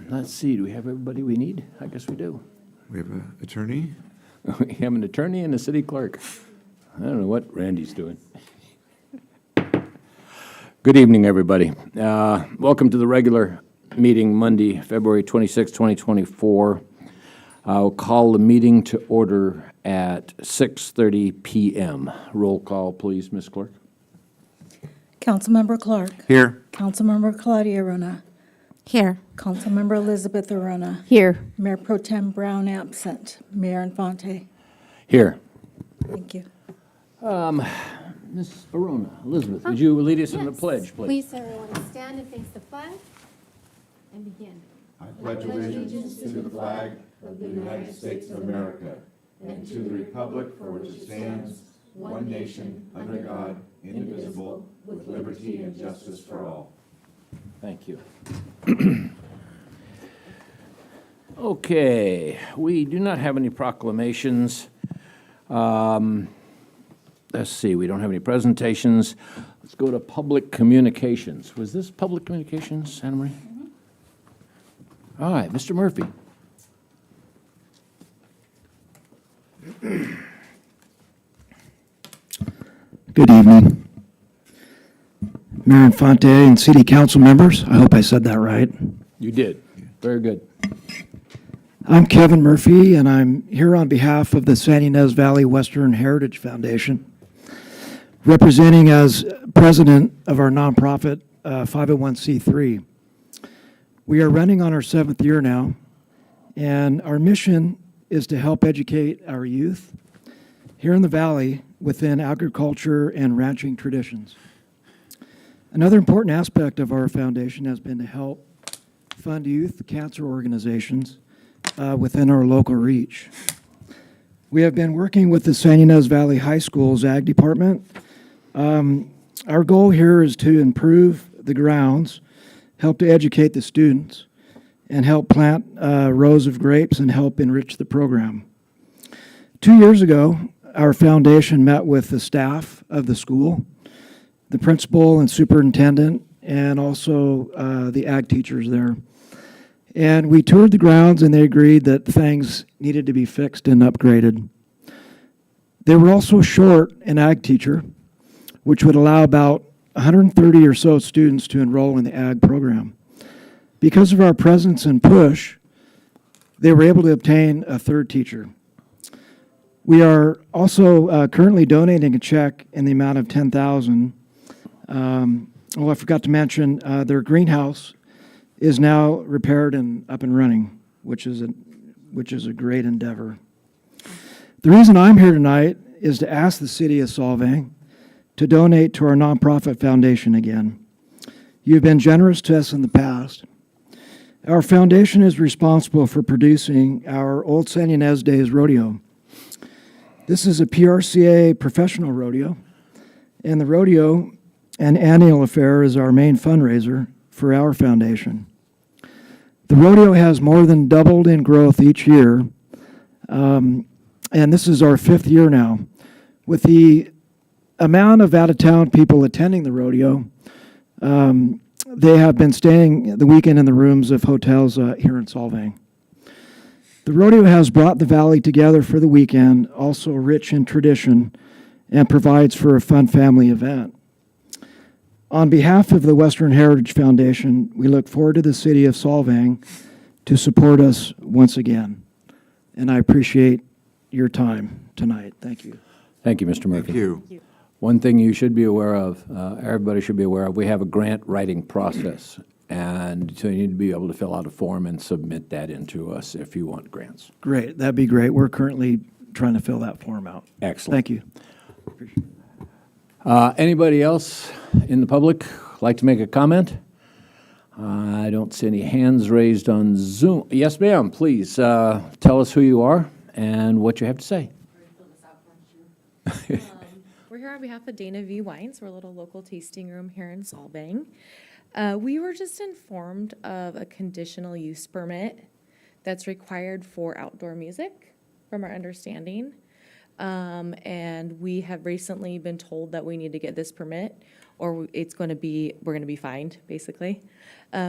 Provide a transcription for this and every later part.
Let's see, do we have everybody we need? I guess we do. We have an attorney. We have an attorney and a city clerk. I don't know what Randy's doing. Good evening, everybody. Welcome to the regular meeting Monday, February 26, 2024. I'll call the meeting to order at 6:30 p.m. Roll call, please, Ms. Clerk. Councilmember Clark. Here. Councilmember Claudia Rona. Here. Councilmember Elizabeth Arona. Here. Mayor Pro Tem Brown absent. Mayor Infante. Here. Thank you. Ms. Arona, Elizabeth, would you lead us in the pledge, please? Please, everyone, stand and face the flag and begin. I pledge allegiance to the flag of the United States of America and to the republic for which it stands, one nation, under God, indivisible, with liberty and justice for all. Thank you. Okay, we do not have any proclamations. Let's see, we don't have any presentations. Let's go to public communications. Was this public communications, Anna Marie? All right, Mr. Murphy. Good evening. Mayor Infante and City Council members, I hope I said that right. You did. Very good. I'm Kevin Murphy, and I'm here on behalf of the San Ynez Valley Western Heritage Foundation, representing as president of our nonprofit 501c3. We are running on our 7th year now, and our mission is to help educate our youth here in the Valley within agriculture and ranching traditions. Another important aspect of our foundation has been to help fund youth cancer organizations within our local reach. We have been working with the San Ynez Valley High School's Ag Department. Our goal here is to improve the grounds, help to educate the students, and help plant rows of grapes and help enrich the program. 2 years ago, our foundation met with the staff of the school, the principal and superintendent, and also the ag teachers there. And we toured the grounds, and they agreed that things needed to be fixed and upgraded. They were also short an ag teacher, which would allow about 130 or so students to enroll in the ag program. Because of our presence and push, they were able to obtain a third teacher. We are also currently donating a check in the amount of $10,000. I forgot to mention their greenhouse is now repaired and up and running, which is a great endeavor. The reason I'm here tonight is to ask the city of Solvang to donate to our nonprofit foundation again. You've been generous to us in the past. Our foundation is responsible for producing our Old San Ynez Days rodeo. This is a PRCA professional rodeo, and the rodeo, an annual affair, is our main fundraiser for our foundation. The rodeo has more than doubled in growth each year, and this is our 5th year now. With the amount of out-of-town people attending the rodeo, they have been staying the weekend in the rooms of hotels here in Solvang. The rodeo has brought the valley together for the weekend, also rich in tradition, and provides for a fun family event. On behalf of the Western Heritage Foundation, we look forward to the city of Solvang to support us once again. And I appreciate your time tonight. Thank you. Thank you, Mr. Murphy. Thank you. One thing you should be aware of, everybody should be aware of, we have a grant writing process. And so you need to be able to fill out a form and submit that into us if you want grants. Great. That'd be great. We're currently trying to fill that form out. Excellent. Thank you. Anybody else in the public like to make a comment? I don't see any hands raised on Zoom. Yes, ma'am, please tell us who you are and what you have to say. We're here on behalf of Dana V. Wines. We're a little local tasting room here in Solvang. We were just informed of a conditional use permit that's required for outdoor music, from our understanding. And we have recently been told that we need to get this permit, or we're going to be fined, basically.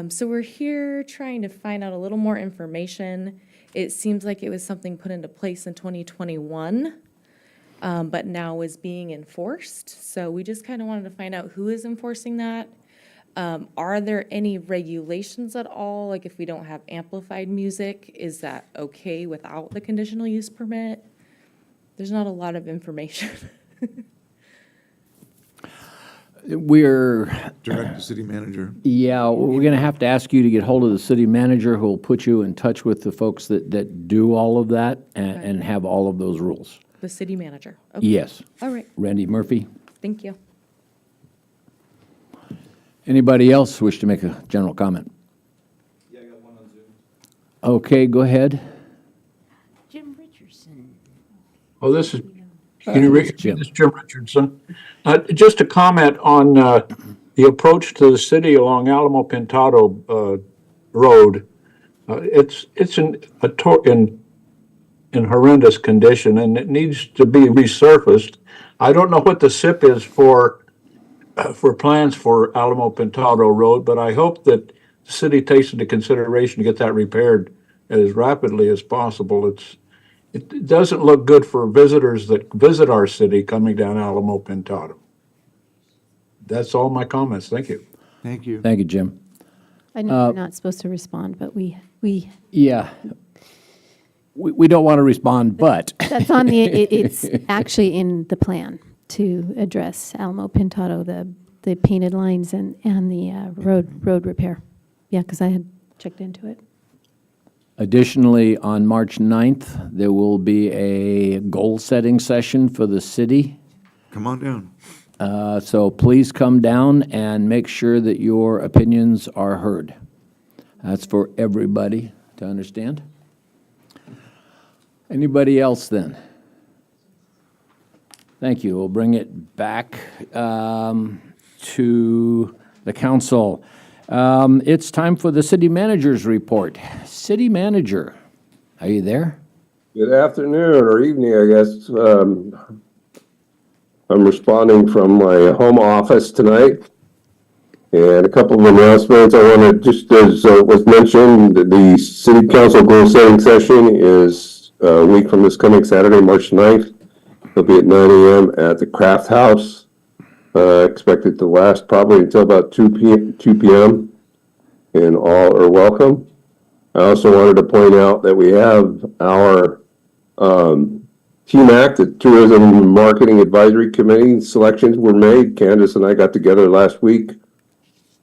So we're here trying to find out a little more information. It seems like it was something put into place in 2021, but now is being enforced. So we just kind of wanted to find out who is enforcing that. Are there any regulations at all? Like if we don't have amplified music, is that okay without the conditional use permit? There's not a lot of information. We're, Direct to city manager. yeah, we're going to have to ask you to get hold of the city manager, who will put you in touch with the folks that do all of that and have all of those rules. The city manager. Okay. Yes. All right, Randy Murphy. thank you. Anybody else wish to make a general comment? Yeah, I got one on Zoom. Okay, go ahead. Jim Richardson. Oh, this is Jim Jim. Richardson. Just a comment on the approach to the city along Alamo Pintado Road. It's in horrendous condition, and it needs to be resurfaced. I don't know what the SIP is for plans for Alamo Pintado Road, but I hope that the city takes into consideration to get that repaired as rapidly as possible. It doesn't look good for visitors that visit our city coming down Alamo Pintado. That's all my comments. Thank you. Thank you. Thank you, Jim. I know we're not supposed to respond, but we, Yeah. We don't want to respond, but that's on it's actually in the plan to address Alamo Pintado, the painted lines and the road repair. Yeah, because I had checked into it. additionally, on March 9th, there will be a goal-setting session for the city. Come on down. So please come down and make sure that your opinions are heard. That's for everybody to understand. Anybody else then? Thank you. We'll bring it back to the council. It's time for the city manager's report. City manager, are you there? Good afternoon or evening, I guess. I'm responding from my home office tonight. And a couple of announcements. I want to, just as was mentioned, the city council goal setting session is a week from this coming Saturday, March 9th. It'll be at 9 a.m. at the Craft House. Expected to last probably until about 2 p.m. And all are welcome. I also wanted to point out that we have our TMAC, the Tourism and Marketing Advisory Committee selections were made. Candace and I got together last week,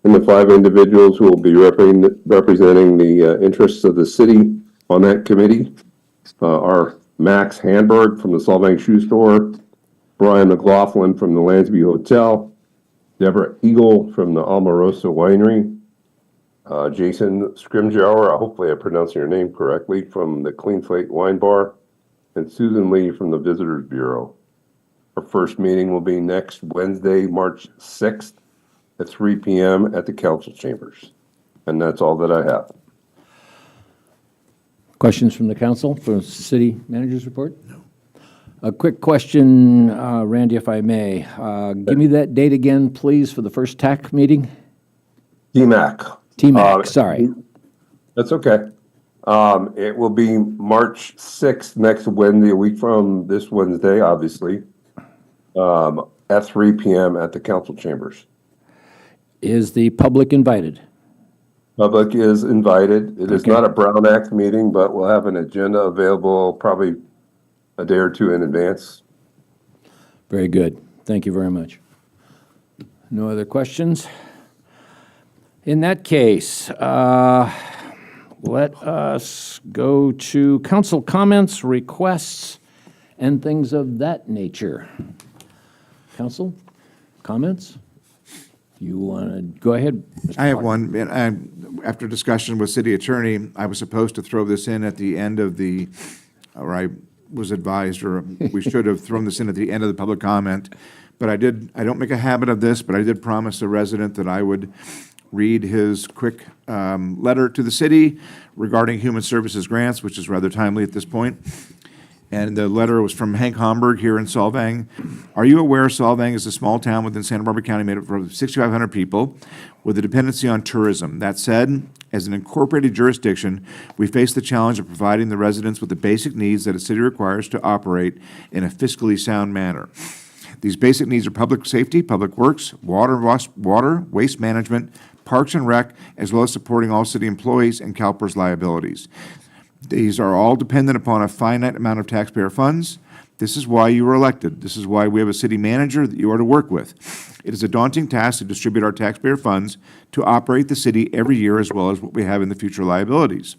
and the 5 individuals who will be representing the interests of the city on that committee are Max Handberg from the Solvang Shoe Store, Brian McLaughlin from the Lansby Hotel, Deborah Eagle from the Almarosa Winery, Jason Scrimgeauer, hopefully I'm pronouncing your name correctly, from the Clean Slate Wine Bar, and Susan Lee from the Visitors Bureau. Our first meeting will be next Wednesday, March 6th at 3 p.m. at the council chambers. And that's all that I have. Questions from the council for the city manager's report? No. A quick question, Randy, if I may. Give me that date again, please, for the first TAC meeting? TMAC. TMAC, sorry. That's okay. It will be March 6th, next Wednesday, a week from this Wednesday, obviously, at 3 p.m. at the council chambers. Is the public invited? Public is invited. It is not a Brown Act meeting, but we'll have an agenda available probably a day or two in advance. Very good. Thank you very much. No other questions? In that case, let us go to council comments, requests, and things of that nature. Council, comments? You want to go ahead? Mr. I have Clark. one. And after discussion with city attorney, I was supposed to throw this in at the end of the, or I was advised, or we should have thrown this in at the end of the public comment. But I don't make a habit of this, but I did promise a resident that I would read his quick letter to the city regarding human services grants, which is rather timely at this point. And the letter was from Hank Homburg here in Solvang. Are you aware Solvang is a small town within Santa Barbara County made up of 6,500 people with a dependency on tourism? That said, as an incorporated jurisdiction, we face the challenge of providing the residents with the basic needs that a city requires to operate in a fiscally sound manner. These basic needs are public safety, public works, water, waste management, parks and rec, as well as supporting all city employees and CalPERS liabilities. These are all dependent upon a finite amount of taxpayer funds. This is why you were elected. This is why we have a city manager that you are to work with. It is a daunting task to distribute our taxpayer funds to operate the city every year, as well as what we have in the future liabilities.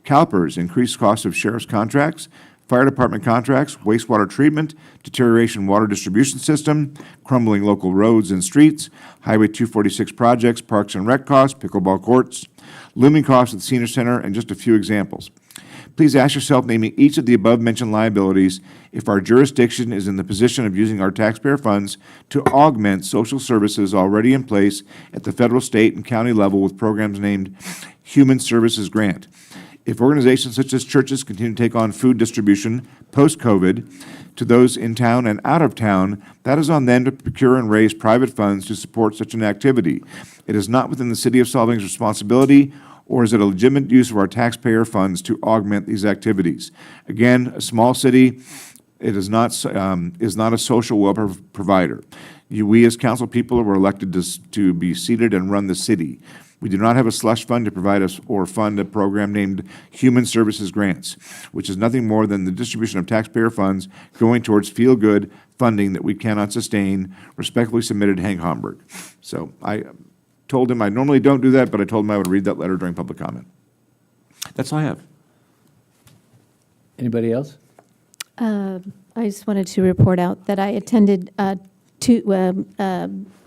CalPERS, increased costs of sheriff's contracts, fire department contracts, wastewater treatment, deterioration water distribution system, crumbling local roads and streets, Highway 246 projects, parks and rec costs, pickleball courts, looming costs at the senior center, and just a few examples. Please ask yourself, naming each of the above-mentioned liabilities, if our jurisdiction is in the position of using our taxpayer funds to augment social services already in place at the federal, state, and county level with programs named Human Services Grant. If organizations such as churches continue to take on food distribution post-COVID to those in town and out of town, that is on them to procure and raise private funds to support such an activity. It is not within the City of Solvang's responsibility, or is it a legitimate use of our taxpayer funds to augment these activities? Again, a small city, it is not a social welfare provider. We as council people were elected to be seated and run the city. We do not have a slush fund to provide us or fund a program named Human Services Grants, which is nothing more than the distribution of taxpayer funds going towards feel-good funding that we cannot sustain. Respectfully submitted, Hank Homburg. So I told him I normally don't do that, but I told him I would read that letter during public comment. That's all I have. Anybody else? I just wanted to report out that I attended EMA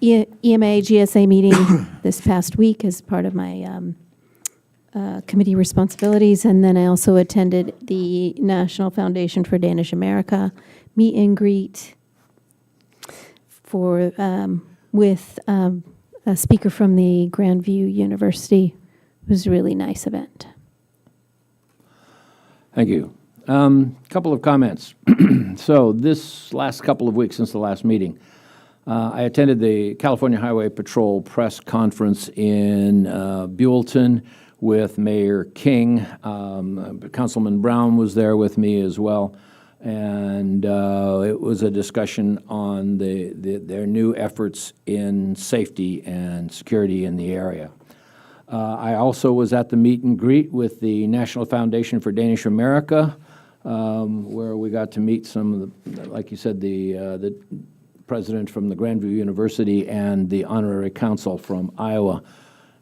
GSA meeting this past week as part of my committee responsibilities, and then I also attended the National Foundation for Danish America meet and greet for with a speaker from the Grandview University. It was a really nice event. Thank you. Couple of comments. So this last couple of weeks since the last meeting, I attended the California Highway Patrol press conference in Buellton with Mayor King. Councilman Brown was there with me as well, and it was a discussion on their new efforts in safety and security in the area. I also was at the meet and greet with the National Foundation for Danish America, where we got to meet some of the, like you said, the president from the Grandview University and the honorary council from Iowa.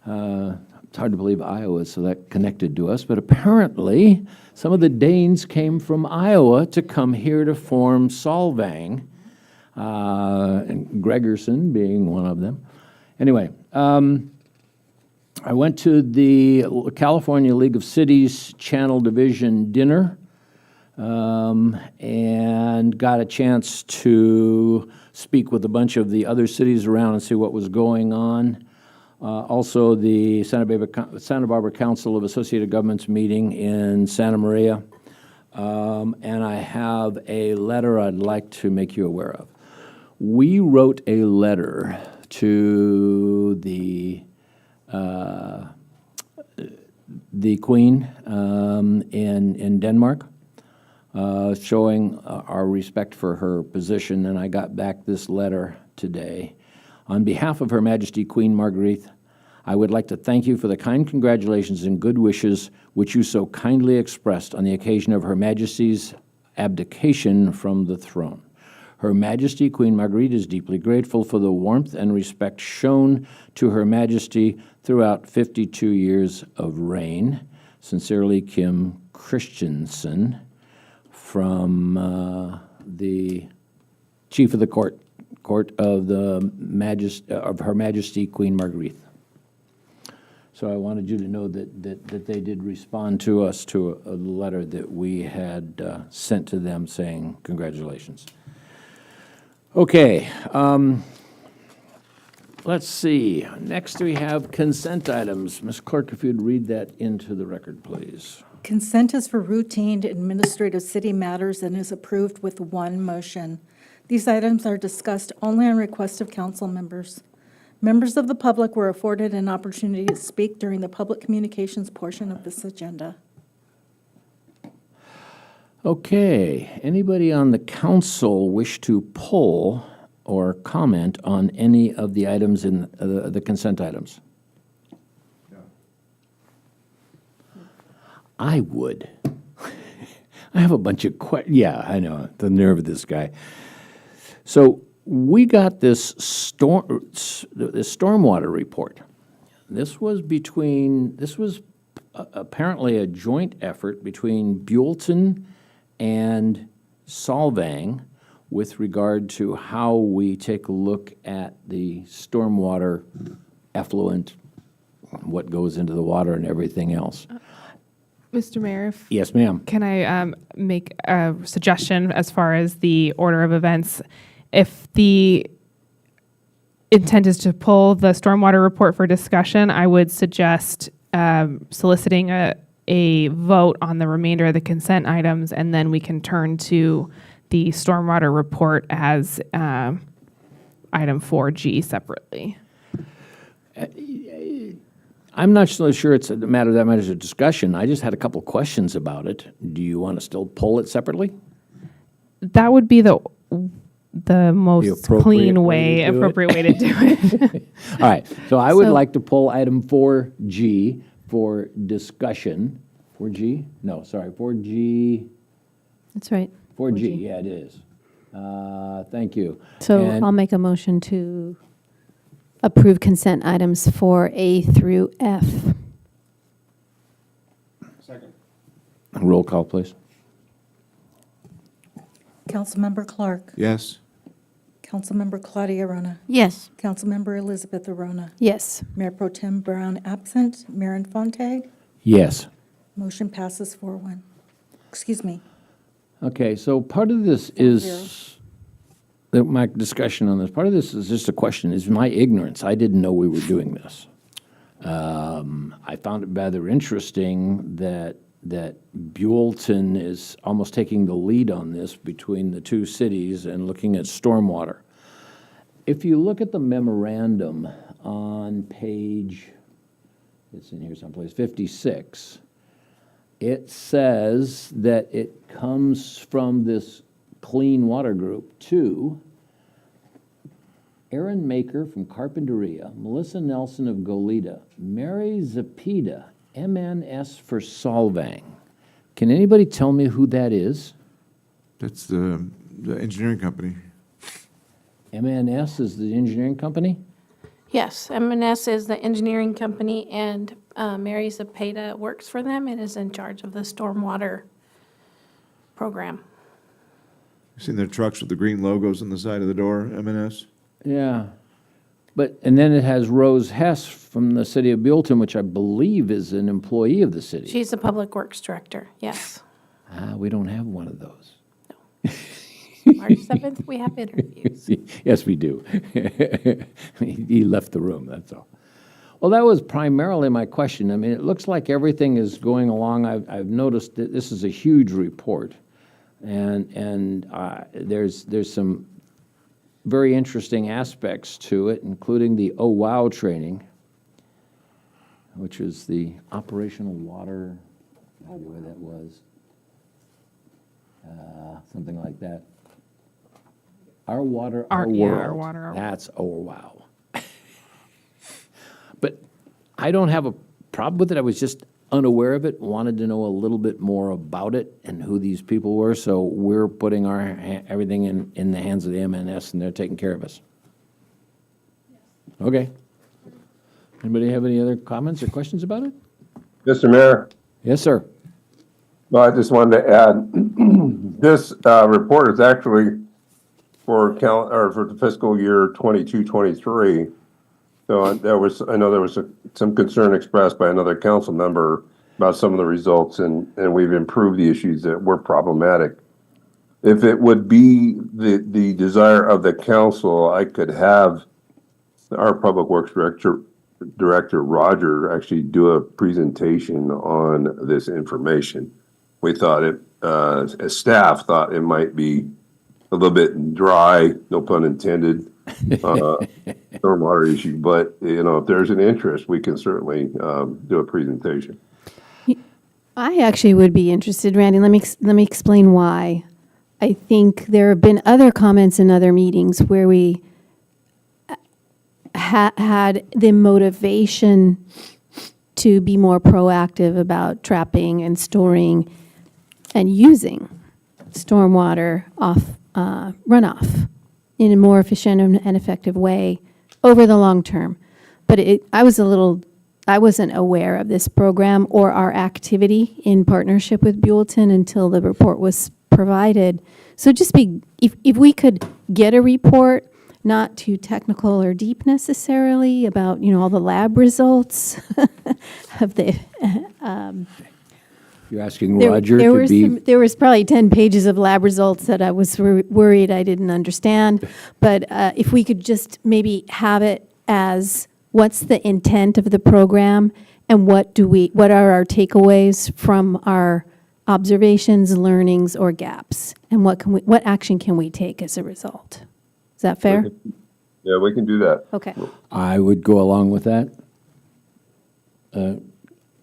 It's hard to believe Iowa is so that connected to us, but apparently some of the Danes came from Iowa to come here to form Solvang, and Gregerson being one of them. Anyway, I went to the California League of Cities Channel Division dinner, and got a chance to speak with a bunch of the other cities around and see what was going on. Also, the Santa Barbara Council of Associated Governments meeting in Santa Maria. And I have a letter I'd like to make you aware of. We wrote a letter to the Queen in Denmark, showing our respect for her position, and I got back this letter today. On behalf of Her Majesty Queen Margrethe, I would like to thank you for the kind congratulations and good wishes which you so kindly expressed on the occasion of Her Majesty's abdication from the throne. Her Majesty Queen Margrethe is deeply grateful for the warmth and respect shown to Her Majesty throughout 52 years of reign. Sincerely, Kim Christensen, from the Chief of the Court of Her Majesty Queen Margrethe. So I wanted you to know that they did respond to us to a letter that we had sent to them saying congratulations. Okay, let's see. Next we have consent items. Ms. Clerk, if you'd read that into the record, please. Consent is for routine administrative city matters and is approved with one motion. These items are discussed only on request of council members. Members of the public were afforded an opportunity to speak during the public communications portion of this agenda. Okay, anybody on the council wish to pull or comment on any of the items in the consent items? I would. I have a bunch of yeah, I know, the nerve of this guy. So we got this stormwater report. This was apparently a joint effort between Buellton and Solvang with regard to how we take a look at the stormwater effluent, what goes into the water and everything else. Mr. Mayor, Yes, ma'am. can I make a suggestion as far as the order of events? If the intent is to pull the stormwater report for discussion, I would suggest soliciting a vote on the remainder of the consent items, and then we can turn to the stormwater report as item 4G separately. I'm not so sure it's a matter that matters of discussion. I just had a couple questions about it. Do you want to still pull it separately? That would be the most appropriate clean way to do it? appropriate way to do it. All right, so I would So- like to pull item 4G for discussion. 4G? No, sorry, 4G, That's right. 4G, yeah, it is. Thank you. So And- I'll make a motion to approve consent items for A through F. Second. Roll call, please. Councilmember Clark. Yes. Councilmember Claudia Rona. Yes. Councilmember Elizabeth Arona. Yes. Mayor Pro Tem Brown absent. Mayor Infante. Yes. Motion passes 4-1. Excuse me. Okay, so part of this is, my discussion on this, part of this is just a question, is my ignorance. I didn't know we were doing this. I found it rather interesting that Buellton is almost taking the lead on this between the two cities and looking at stormwater. If you look at the memorandum on page, it's in here someplace, 56, it says that it comes from this Clean Water Group to Aaron Maker from Carpinteria, Melissa Nelson of Goleta, Mary Zapita, MNS for Solvang. Can anybody tell me who that is? That's the engineering company. MNS is the engineering company? Yes, M&S is the engineering company, and Mary Zapata works for them and is in charge of the stormwater program. Seen their trucks with the green logos on the side of the door, M&S? Yeah. And then it has Rose Hess from the city of Buellton, which I believe is an employee of the city. She's the public works director, yes. We don't have one of those. March 7th, we have interviews. Yes, we do. He left the room, that's all. Well, that was primarily my question. I mean, it looks like everything is going along. I've noticed that this is a huge report, and there's some very interesting aspects to it, including the Oh Wow training, which is the operational water, I forget where that was, something like that. Our water, our world. Yeah, our water, our That's Oh Wow. But I don't have a problem with it. I was just unaware of it, wanted to know a little bit more about it and who these people were, so we're putting our everything in the hands of the MNS, and they're taking care of us. Okay. Anybody have any other comments or questions about it? Mr. Mayor, Yes, sir. well, I just wanted to add, this report is actually for the fiscal year 22-23. So I know there was some concern expressed by another council member about some of the results, and we've improved the issues that were problematic. If it would be the desire of the council, I could have our public works director Director Roger actually do a presentation on this information. We thought as staff thought it might be a little bit dry, no pun intended, stormwater issue, but, if there's an interest, we can certainly do a presentation. I actually would be interested, Randy. Let me explain why. I think there have been other comments in other meetings where we had the motivation to be more proactive about trapping and storing and using stormwater runoff in a more efficient and effective way over the long term. But I wasn't aware of this program or our activity in partnership with Buellton until the report was provided. So if we could get a report, not too technical or deep necessarily, about, all the lab results of the, You're asking Roger to be, there was probably 10 pages of lab results that I was worried I didn't understand. But if we could just maybe have it as, what's the intent of the program, and what are our takeaways from our observations, learnings, or gaps, and what action can we take as a result? Is that fair? Yeah, we can do that. Okay. I would go along with that.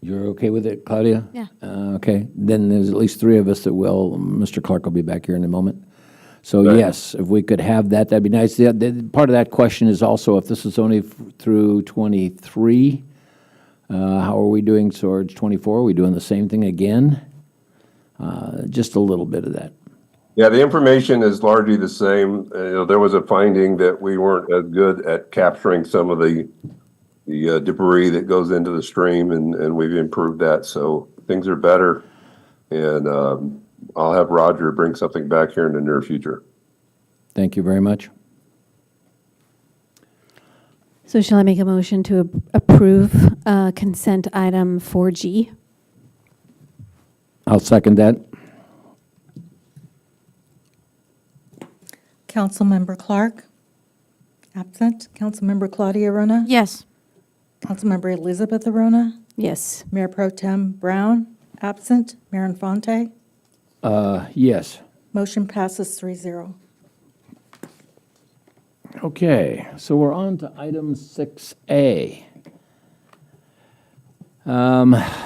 You're okay with it, Claudia? Yeah. Okay, then there's at least three of us that will. Mr. Clark will be back here in a moment. So Right. yes, if we could have that, that'd be nice. Part of that question is also, if this is only through 23, how are we doing towards 24? Are we doing the same thing again? Just a little bit of that. Yeah, the information is largely the same. There was a finding that we weren't as good at capturing some of the debris that goes into the stream, and we've improved that. So things are better. And I'll have Roger bring something back here in the near future. Thank you very much. So shall I make a motion to approve consent item 4G? I'll second that. Councilmember Clark? Absent. Councilmember Claudia Rona? Yes. Councilmember Elizabeth Arona? Yes. Mayor Pro Tem Brown? Absent. Mayor Infante? Yes. Motion passes 3-0. Okay, so we're on to item 6A.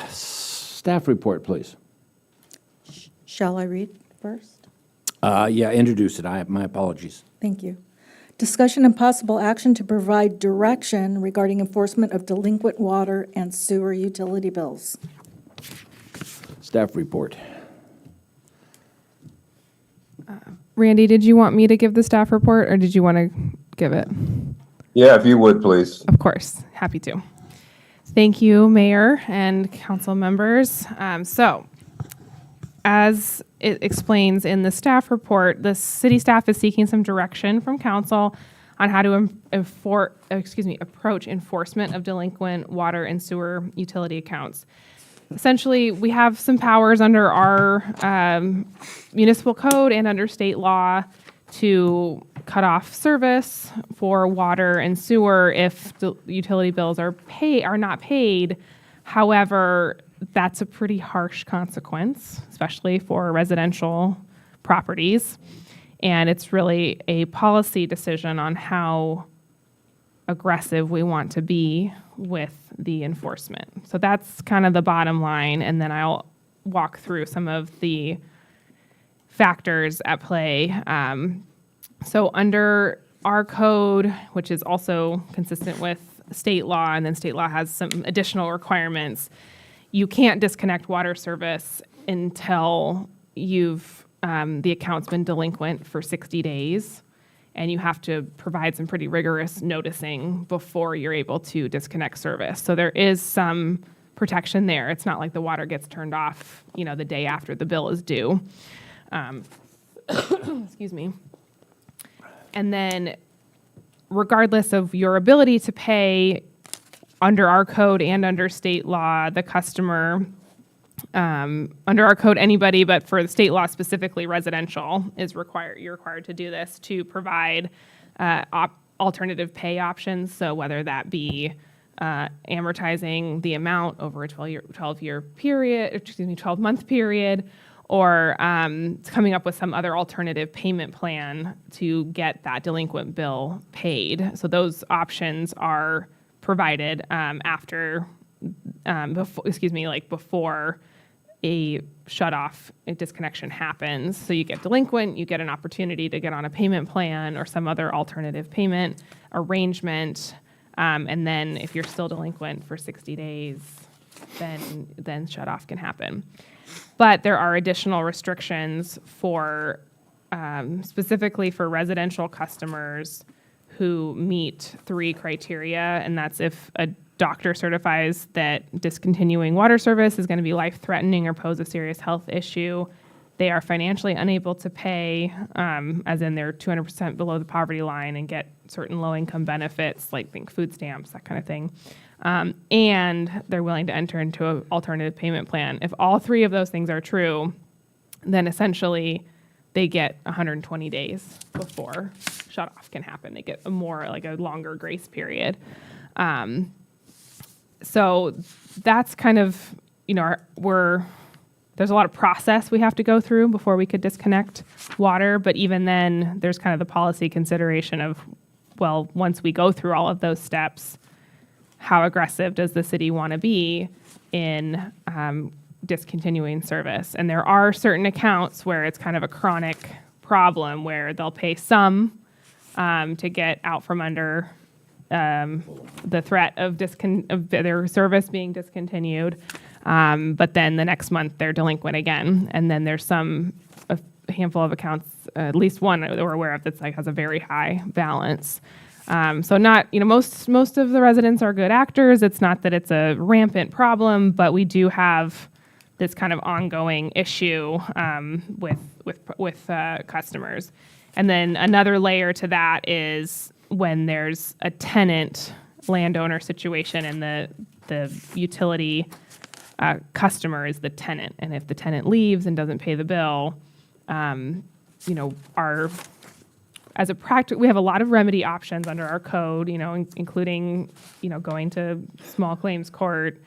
Staff report, please. Shall I read first? Yeah, introduce it. My apologies. Thank you. Discussion and possible action to provide direction regarding enforcement of delinquent water and sewer utility bills. Staff report. Randy, did you want me to give the staff report, or did you want to give it? Yeah, if you would, please. Of course, happy to. Thank you, Mayor and council members. So, as it explains in the staff report, the city staff is seeking some direction from council on how to approach enforcement of delinquent water and sewer utility accounts. Essentially, we have some powers under our municipal code and under state law to cut off service for water and sewer if the utility bills are not paid. However, that's a pretty harsh consequence, especially for residential properties. And it's really a policy decision on how aggressive we want to be with the enforcement. So that's kind of the bottom line, and then I'll walk through some of the factors at play. So under our code, which is also consistent with state law, and then state law has some additional requirements, you can't disconnect water service until the account's been delinquent for 60 days. And you have to provide some pretty rigorous noticing before you're able to disconnect service. So there is some protection there. It's not like the water gets turned off, the day after the bill is due. Excuse me. And then regardless of your ability to pay under our code and under state law, the customer, under our code, anybody, but for the state law specifically, residential you're required to do this to provide alternative pay options. So whether that be amortizing the amount over a 12-month period, or coming up with some other alternative payment plan to get that delinquent bill paid. So those options are provided before a shutoff, a disconnection happens. So you get delinquent, you get an opportunity to get on a payment plan or some other alternative payment arrangement. And then if you're still delinquent for 60 days, then shutoff can happen. But there are additional restrictions for specifically for residential customers who meet 3 criteria, and that's if a doctor certifies that discontinuing water service is going to be life-threatening or pose a serious health issue, they are financially unable to pay, as in they're 200% below the poverty line and get certain low-income benefits, like think food stamps, that kind of thing, and they're willing to enter into an alternative payment plan. If all 3 of those things are true, then essentially they get 120 days before shutoff can happen. They get a longer grace period. So that's kind of, there's a lot of process we have to go through before we could disconnect water. But even then, there's kind of the policy consideration of, well, once we go through all of those steps, how aggressive does the city want to be in discontinuing service? And there are certain accounts where it's kind of a chronic problem where they'll pay some to get out from under the threat of their service being discontinued, but then the next month they're delinquent again. And then there's a handful of accounts, at least one that we're aware of that's has a very high balance. So not, most of the residents are good actors. It's not that it's a rampant problem, but we do have this kind of ongoing issue with customers. And then another layer to that is when there's a tenant landowner situation and the utility customer is the tenant. And if the tenant leaves and doesn't pay the bill, we have a lot of remedy options under our code, including, going to small claims court,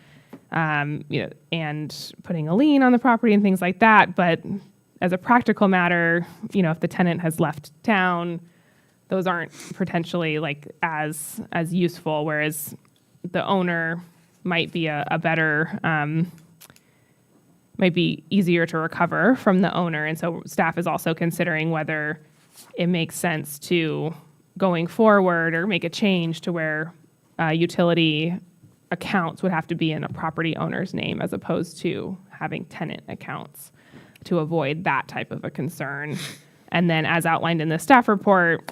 and putting a lien on the property and things like that. But as a practical matter, if the tenant has left town, those aren't potentially as useful, whereas the owner might be a better, might be easier to recover from the owner. And so staff is also considering whether it makes sense to, going forward, or make a change to where utility accounts would have to be in a property owner's name as opposed to having tenant accounts, to avoid that type of a concern. And then, as outlined in the staff report,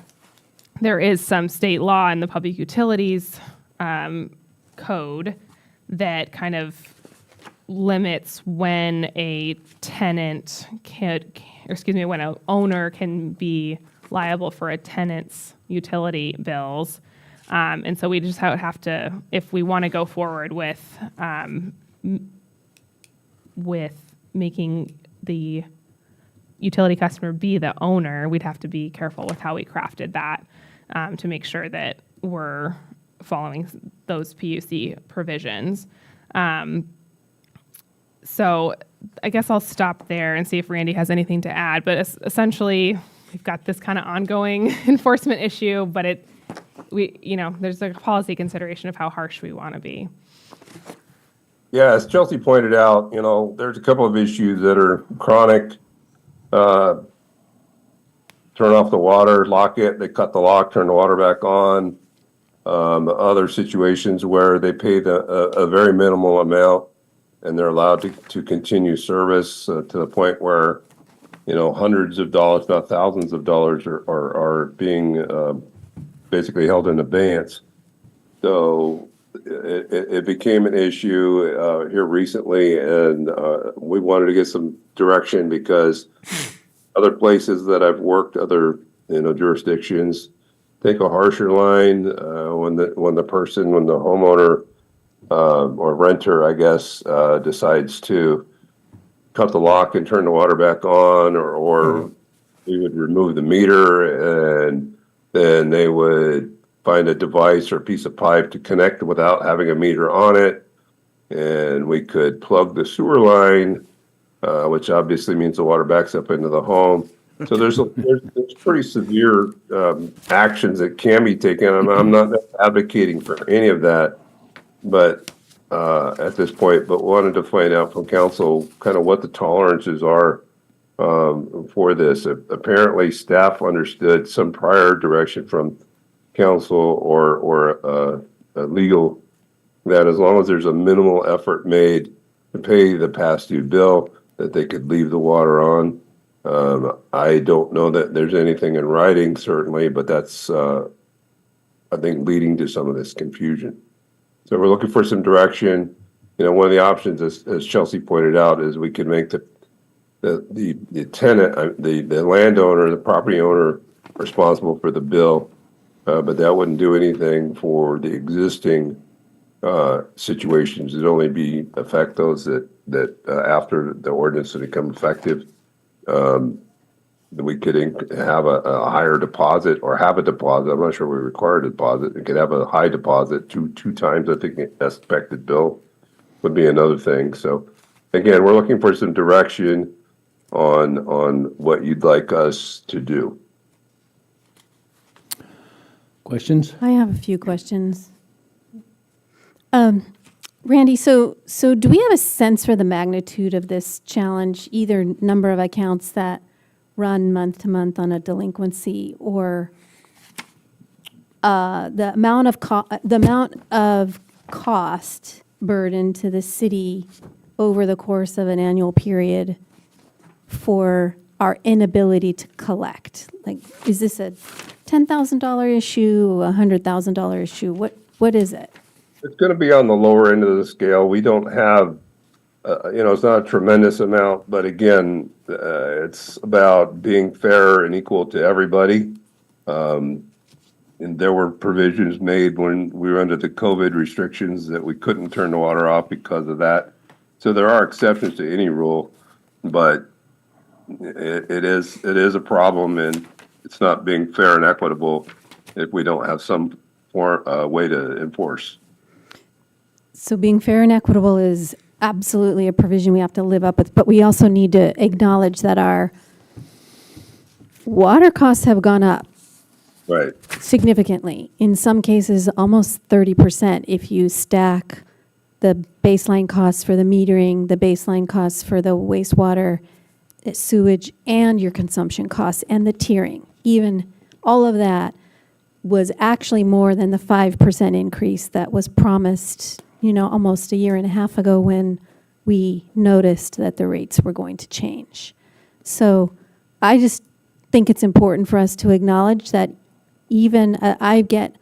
there is some state law in the Public Utilities Code that kind of limits when a tenant when an owner can be liable for a tenant's utility bills. And so we just have to, if we want to go forward with making the utility customer be the owner, we'd have to be careful with how we crafted that to make sure that we're following those PUC provisions. So I guess I'll stop there and see if Randy has anything to add. But essentially, we've got this kind of ongoing enforcement issue, but there's a policy consideration of how harsh we want to be. Yeah, as Chelsea pointed out, there's a couple of issues that are chronic. Turn off the water, lock it, they cut the lock, turn the water back on. Other situations where they pay a very minimal amount and they're allowed to continue service to the point where, hundreds of dollars, not thousands of dollars are being basically held in abeyance. So it became an issue here recently, and we wanted to get some direction because other places that I've worked, other jurisdictions, take a harsher line when the homeowner or renter, I guess, decides to cut the lock and turn the water back on, or we would remove the meter, and then they would find a device or piece of pipe to connect without having a meter on it. And we could plug the sewer line, which obviously means the water backs up into the home. So there's pretty severe actions that can be taken. I'm not advocating for any of that, but at this point, but wanted to find out from council kind of what the tolerances are for this. Apparently, staff understood some prior direction from council or legal that as long as there's a minimal effort made to pay the past due bill, that they could leave the water on. I don't know that there's anything in writing, certainly, but that's, I think, leading to some of this confusion. So we're looking for some direction. You know, one of the options, as Chelsea pointed out, is we could make the tenant, the landowner, the property owner responsible for the bill, but that wouldn't do anything for the existing situations. It'd only affect those that after the ordinance would become effective, that we could have a higher deposit or have a deposit. I'm not sure we require a deposit. It could have a high deposit, two times, I think, the expected bill would be another thing. So again, we're looking for some direction on what you'd like us to do. Questions? I have a few questions. Randy, so do we have a sense for the magnitude of this challenge, either number of accounts that run month to month on a delinquency, or the amount of cost burden to the city over the course of an annual period for our inability to collect? Like, is this a $10,000 issue, a $100,000 issue? What is it? It's going to be on the lower end of the scale. We don't have, it's not a tremendous amount, but again, it's about being fair and equal to everybody. And there were provisions made when we were under the COVID restrictions that we couldn't turn the water off because of that. So there are exceptions to any rule, but it is a problem, and it's not being fair and equitable if we don't have some way to enforce. So being fair and equitable is absolutely a provision we have to live up with, but we also need to acknowledge that our water costs have gone up Right. significantly. In some cases, almost 30% if you stack the baseline costs for the metering, the baseline costs for the wastewater, sewage, and your consumption costs, and the tiering. Even all of that was actually more than the 5% increase that was promised, almost a year and a half ago when we noticed that the rates were going to change. So I just think it's important for us to acknowledge that even I get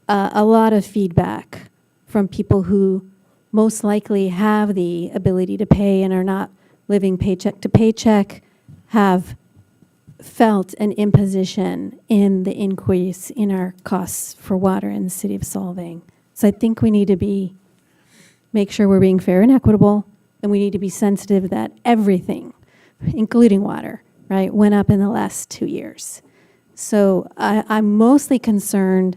a lot of feedback from people who most likely have the ability to pay and are not living paycheck to paycheck, have felt an imposition in the increase in our costs for water in the city of Solvang. So I think we need to make sure we're being fair and equitable, and we need to be sensitive that everything, including water, right, went up in the last 2 years. So I'm mostly concerned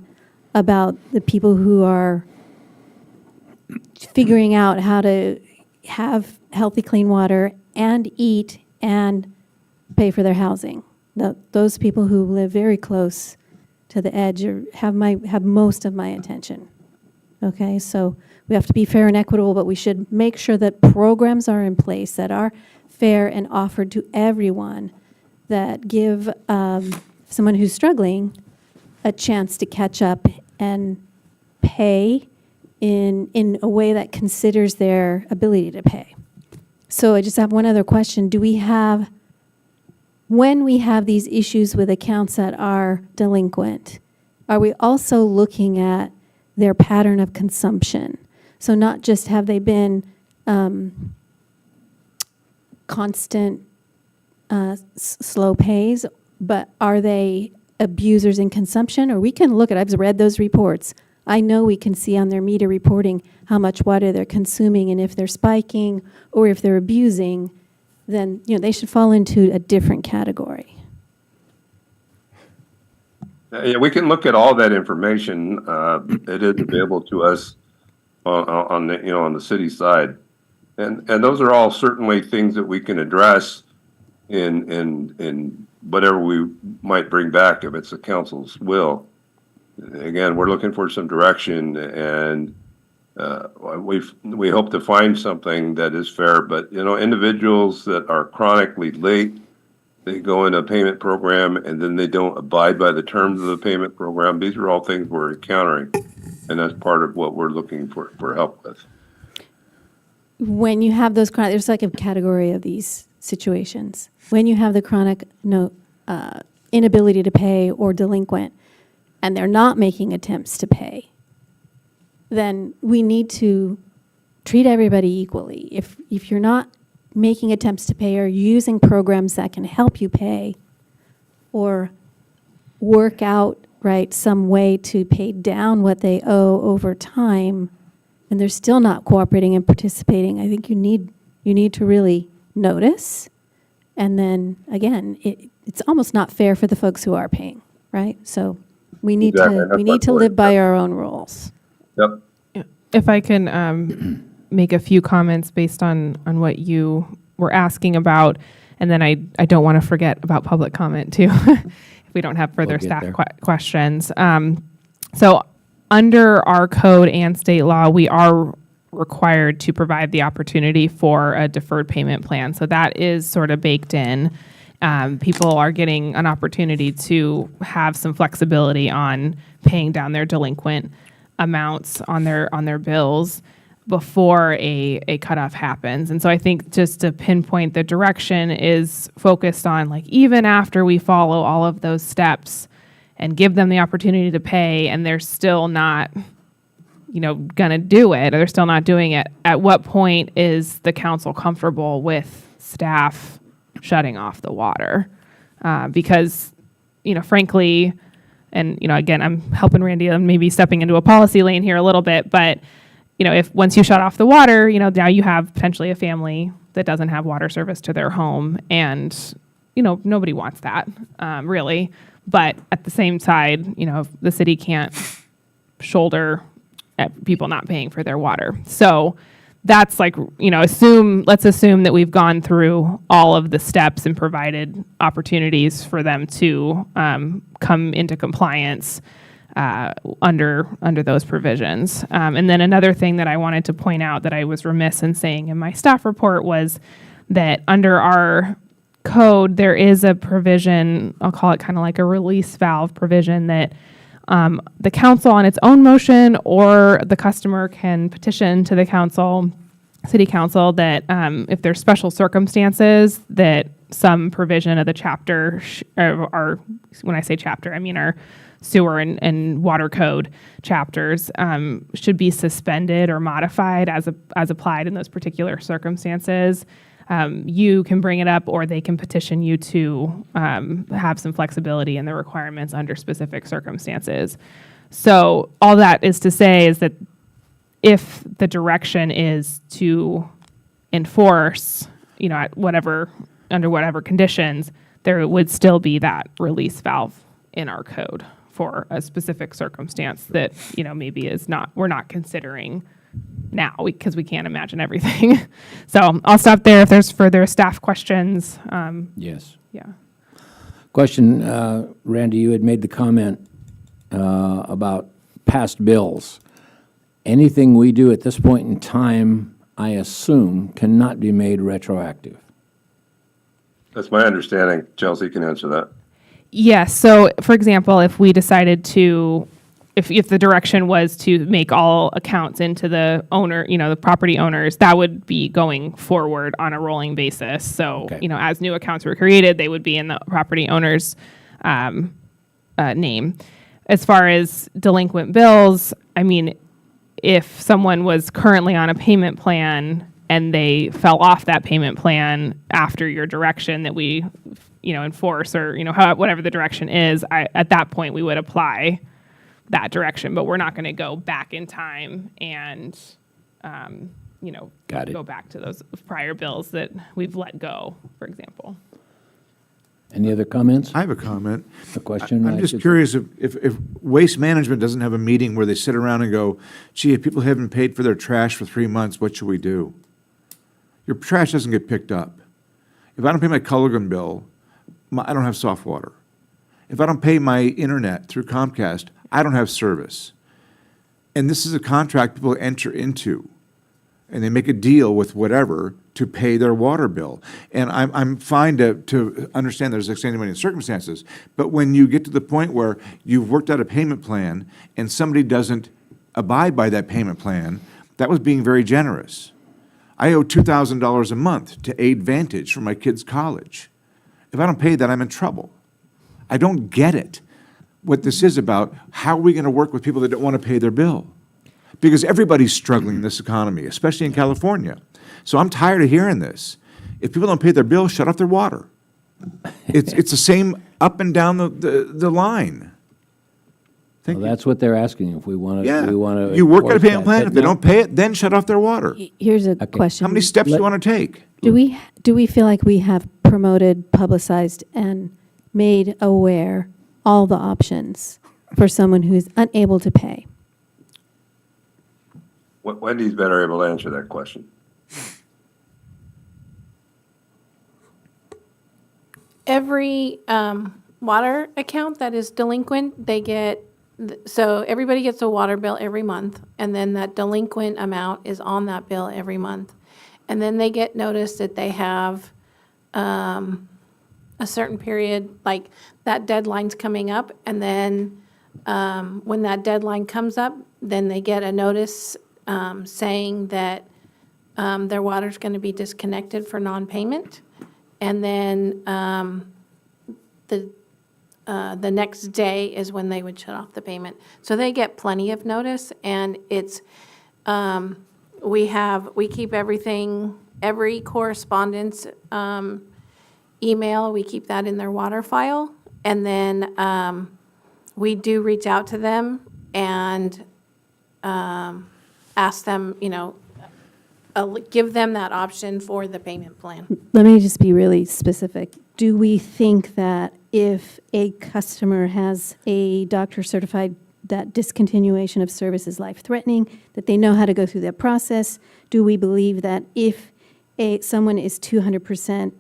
about the people who are figuring out how to have healthy, clean water and eat and pay for their housing. Those people who live very close to the edge have most of my attention. Okay, so we have to be fair and equitable, but we should make sure that programs are in place that are fair and offered to everyone, that give someone who's struggling a chance to catch up and pay in a way that considers their ability to pay. So I just have one other question. When we have these issues with accounts that are delinquent, are we also looking at their pattern of consumption? So not just have they been constant slow pays, but are they abusers in consumption? Or we can look at, I've read those reports. I know we can see on their meter reporting how much water they're consuming, and if they're spiking or if they're abusing, then they should fall into a different category. Yeah, we can look at all that information. It is available to us on the, on the city side. And those are all certainly things that we can address in whatever we might bring back if it's the council's will. Again, we're looking for some direction, and we hope to find something that is fair. But individuals that are chronically late, they go in a payment program and then they don't abide by the terms of the payment program. These are all things we're encountering, and that's part of what we're looking for help with. When you have those chronic, there's like a category of these situations. When you have the chronic inability to pay or delinquent, and they're not making attempts to pay, then we need to treat everybody equally. If you're not making attempts to pay or using programs that can help you pay or work out, right, some way to pay down what they owe over time, and they're still not cooperating and participating, I think you need to really notice. And then, again, it's almost not fair for the folks who are paying, right? So we need Exactly. to That's we my need to point. live by our own rules. Yep. If I can make a few comments based on what you were asking about, and then I don't want to forget about public comment too, if we don't have further We'll get staff there. questions. So under our code and state law, we are required to provide the opportunity for a deferred payment plan. So that is sort of baked in. People are getting an opportunity to have some flexibility on paying down their delinquent amounts on their bills before a cutoff happens. And so I think just to pinpoint, the direction is focused on, like, even after we follow all of those steps and give them the opportunity to pay, and they're still not gonna do it, or they're still not doing it, at what point is the council comfortable with staff shutting off the water? Because frankly, and again, I'm helping Randy, I'm maybe stepping into a policy lane here a little bit, but if once you shut off the water, now you have potentially a family that doesn't have water service to their home, and nobody wants that, really. But at the same side, the city can't shoulder at people not paying for their water. So that's like, let's assume that we've gone through all of the steps and provided opportunities for them to come into compliance under those provisions. And then another thing that I wanted to point out that I was remiss in saying in my staff report was that under our code, there is a provision, I'll call it kind of like a release valve provision, that the council on its own motion or the customer can petition to the council, city council, that if there's special circumstances, that some provision of the chapter, or when I say chapter, I mean our sewer and water code chapters, should be suspended or modified as applied in those particular circumstances. You can bring it up, or they can petition you to have some flexibility in the requirements under specific circumstances. So all that is to say is that if the direction is to enforce, at under whatever conditions, there would still be that release valve in our code for a specific circumstance that maybe we're not considering now, because we can't imagine everything. So I'll stop there if there's further staff questions. Yes. Yeah. Question, Randy, you had made the comment about past bills. Anything we do at this point in time, I assume, cannot be made retroactive. That's my understanding. Chelsea can answer that. Yes. So, for example, if we decided to, if the direction was to make all accounts into the owner, the property owners, that would be going forward on a rolling basis. So, Okay. As new accounts were created, they would be in the property owner's name. As far as delinquent bills, I mean, if someone was currently on a payment plan and they fell off that payment plan after your direction that we, enforce, or, whatever the direction is, at that point we would apply that direction, but we're not going to go back in time and, Got it. go back to those prior bills that we've let go, for example. Any other comments? I have a comment. A question? I'm I just should- curious if Waste Management doesn't have a meeting where they sit around and go, gee, if people haven't paid for their trash for 3 months, what should we do? Your trash doesn't get picked up. If I don't pay my Culligan bill, I don't have soft water. If I don't pay my internet through Comcast, I don't have service. And this is a contract people enter into, and they make a deal with whatever to pay their water bill. And I'm fine to understand there's extenuating circumstances, but when you get to the point where you've worked out a payment plan and somebody doesn't abide by that payment plan, that was being very generous. I owe $2,000 a month to Aid Vantage for my kids' college. If I don't pay that, I'm in trouble. I don't get it, what this is about. How are we going to work with people that don't want to pay their bill? Because everybody's struggling in this economy, especially in California. So I'm tired of hearing this. If people don't pay their bill, shut off their water. It's the same up and down the line. Thank Well, you. that's what they're asking, if we want to, Yeah. we want to. You work out a payment plan. If they don't pay it, then shut off their water. Here's a question. How many steps do you want to take? Do we feel like we have promoted, publicized, and made aware all the options for someone who's unable to pay? Wendy's better able to answer that question. Every water account that is delinquent, they get, so everybody gets a water bill every month, and then that delinquent amount is on that bill every month. And then they get notice that they have a certain period, like that deadline's coming up, and then when that deadline comes up, then they get a notice saying that their water's going to be disconnected for non-payment. And then the next day is when they would shut off the payment. So they get plenty of notice, and it's, we keep everything, every correspondence email, we keep that in their water file. And then we do reach out to them and ask them, give them that option for the payment plan. Let me just be really specific. Do we think that if a customer has a doctor certified that discontinuation of service is life-threatening, that they know how to go through that process? Do we believe that if someone is 200%,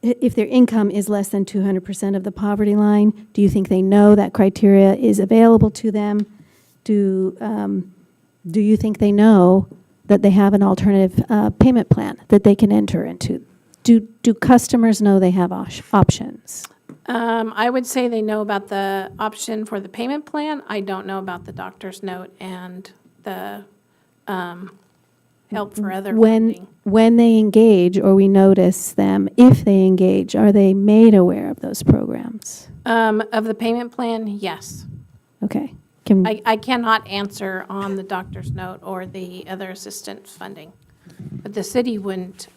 if their income is less than 200% of the poverty line, do you think they know that criteria is available to them? Do you think they know that they have an alternative payment plan that they can enter into? Do customers know they have options? I would say they know about the option for the payment plan. I don't know about the doctor's note and the help for other funding. When they engage, or we notice them, if they engage, are they made aware of those programs? Of the payment plan, yes. Okay. I cannot answer on the doctor's note or the other assistance funding. But the city wouldn't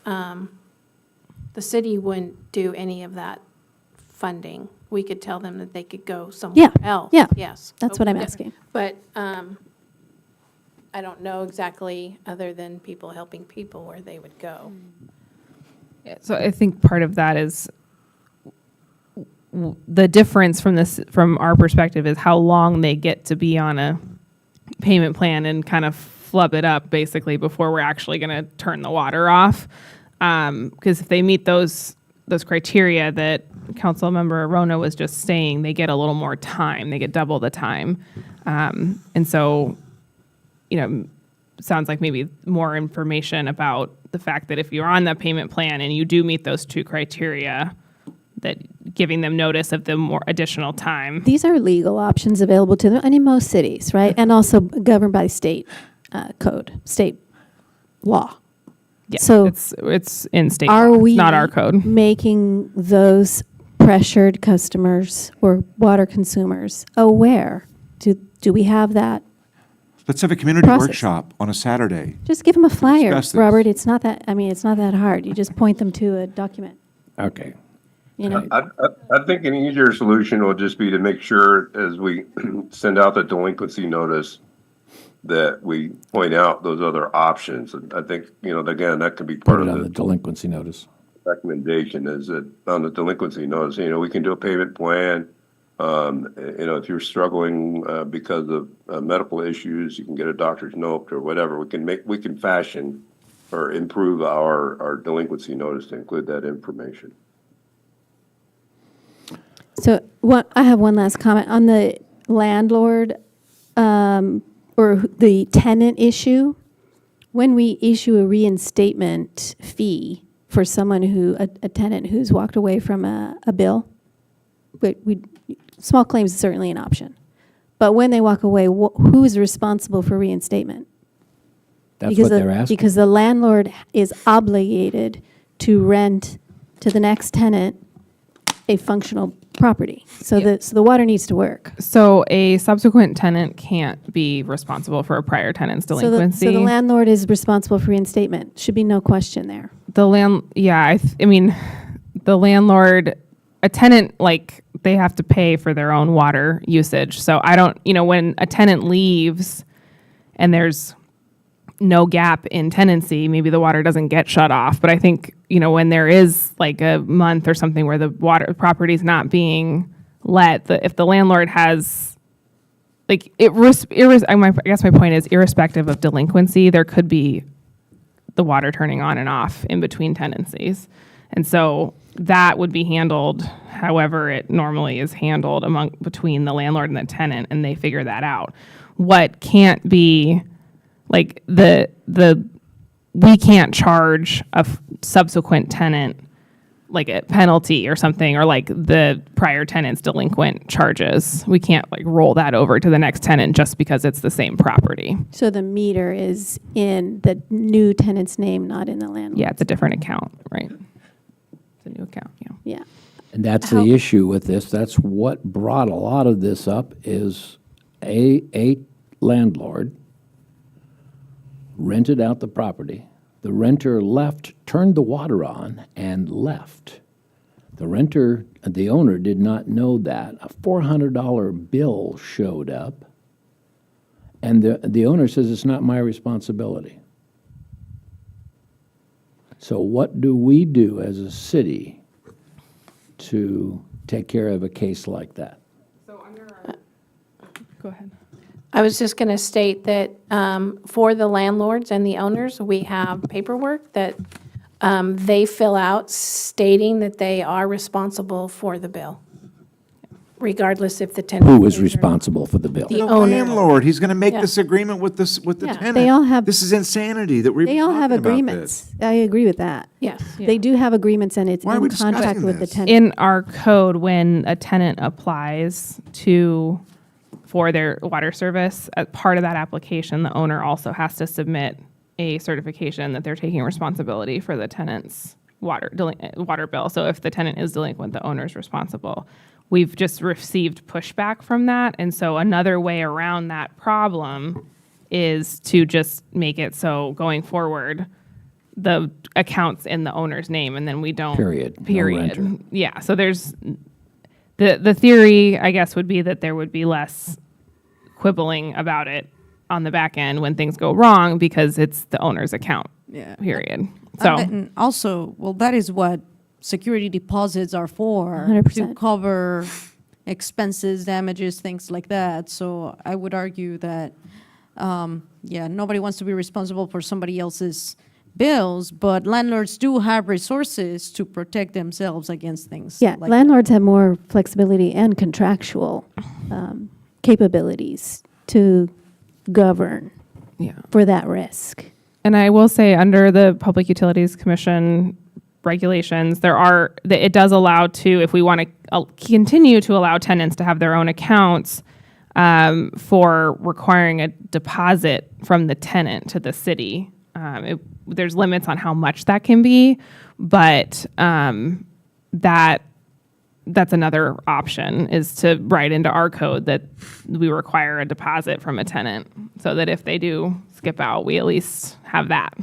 do any of that funding. We could tell them that they could go somewhere else. Yeah, Yes. that's what I'm asking. But I don't know exactly, other than people helping people, where they would go. Yeah, so I think part of that is the difference from our perspective is how long they get to be on a payment plan and kind of flub it up basically before we're actually going to turn the water off. Because if they meet those criteria that Councilmember Rona was just saying, they get a little more time. They get double the time. And so, sounds like maybe more information about the fact that if you're on that payment plan and you do meet those two criteria, that giving them notice of the more additional time. These are legal options available to them, and in most cities, right? And also governed by state code, state law. Yeah, So it's in state Are law. we It's not our code. making those pressured customers or water consumers aware? Do we have that? Let's have a community Process. workshop on a Saturday. Just give them a flyer, Discuss this. Robert. It's not that hard. You just point them to a document. Okay. I think an easier solution will just be to make sure as we send out the delinquency notice that we point out those other options. And I think, again, that could be Put part it of on the delinquency notice. recommendation is that on the delinquency notice, we can do a payment plan. If you're struggling because of medical issues, you can get a doctor's note or whatever. We can fashion or improve our delinquency notice to include that information. So I have one last comment on the landlord or the tenant issue. When we issue a reinstatement fee for someone a tenant who's walked away from a bill, small claims is certainly an option. But when they walk away, who is responsible for reinstatement? That's what they're asking. Because the landlord is obligated to rent to the next tenant a functional property. So the water needs to work. So a subsequent tenant can't be responsible for a prior tenant's delinquency. So the landlord is responsible for reinstatement. Should be no question there. I mean, the landlord, a tenant, they have to pay for their own water usage. So I don't, when a tenant leaves and there's no gap in tenancy, maybe the water doesn't get shut off. But I think, when there is a month or something where the property is not being let, if the landlord has, I guess my point is, irrespective of delinquency, there could be the water turning on and off in between tenancies. And so that would be handled however it normally is handled between the landlord and the tenant, and they figure that out. What can't be, we can't charge a subsequent tenant a penalty or something, or the prior tenant's delinquent charges. We can't roll that over to the next tenant just because it's the same property. So the meter is in the new tenant's name, not in the landlord. Yeah, it's a different account, right? It's a new account, yeah. Yeah. And that's the issue with this. That's what brought a lot of this up is a landlord rented out the property. The renter left, turned the water on, and left. The owner did not know that. A $400 bill showed up, and the owner says, it's not my responsibility. So what do we do as a city to take care of a case like that? Go ahead. I was just going to state that for the landlords and the owners, we have paperwork that they fill out stating that they are responsible for the bill, regardless if the tenant. Who is responsible for the bill? The The owner. landlord, he's going to make Yeah. this agreement with the Yeah, tenant. they all have- This is insanity that we're They all have talking about agreements. I agree with that. Yes. They do have agreements, and it's Why are we in contract discussing with the this? tenant. In our code, when a tenant applies for their water service, as part of that application, the owner also has to submit a certification that they're taking responsibility for the tenant's water bill. So if the tenant is delinquent, the owner is responsible. We've just received pushback from that, and so another way around that problem is to just make it so going forward, the account's in the owner's name, and then we don't. Period. No Period. renter. Yeah, so there's, the theory, I guess, would be that there would be less quibbling about it on the back end when things go wrong because it's the owner's account, Yeah. period. So, And also, well, that is what security deposits are for, 100%. to cover expenses, damages, things like that. So I would argue that, nobody wants to be responsible for somebody else's bills, but landlords do have resources to protect themselves against things. Yeah, like landlords have more flexibility and contractual capabilities to govern yeah. for that risk. And I will say, under the Public Utilities Commission regulations, it does allow if we want to continue to allow tenants to have their own accounts, for requiring a deposit from the tenant to the city. There's limits on how much that can be, but that's another option, is to write into our code that we require a deposit from a tenant, so that if they do skip out, we at least have that.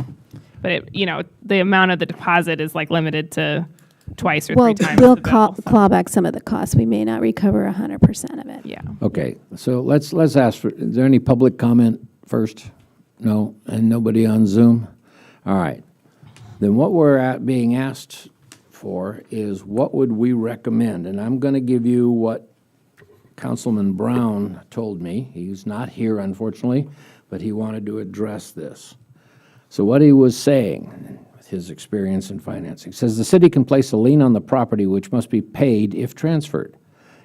But the amount of the deposit is limited to twice or Well, three times we'll the bill. claw back some of the costs. We may not recover 100% of it. Yeah. Okay, so let's ask for, is there any public comment first? No, and nobody on Zoom? All right. Then what we're being asked for is what would we recommend? And I'm going to give you what Councilman Brown told me. He's not here, unfortunately, but he wanted to address this. So what he was saying, with his experience in financing, says the city can place a lien on the property which must be paid if transferred.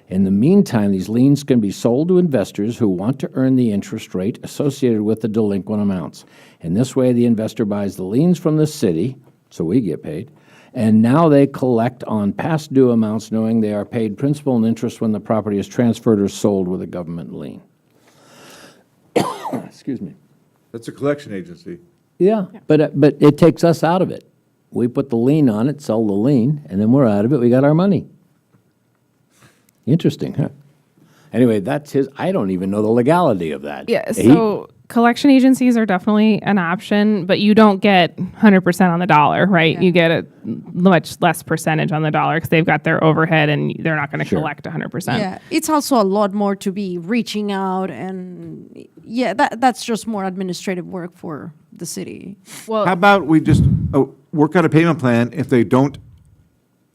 In the meantime, these liens can be sold to investors who want to earn the interest rate associated with the delinquent amounts. In this way, the investor buys the liens from the city, so we get paid, and now they collect on past due amounts knowing they are paid principal and interest when the property is transferred or sold with a government lien. Excuse me. That's a collection agency. Yeah, but it takes us out of it. We put the lien on it, sell the lien, and then we're out of it, we got our money. Interesting, huh? Anyway, that's his, I don't even know the legality of that. Yeah, so collection agencies are definitely an option, but you don't get 100% on the dollar, right? You get a much less percentage on the dollar because they've got their overhead and they're not going to collect 100%. Yeah, it's also a lot more to be reaching out, and yeah, that's just more administrative work for the city. Well, How about we just work out a payment plan? If they don't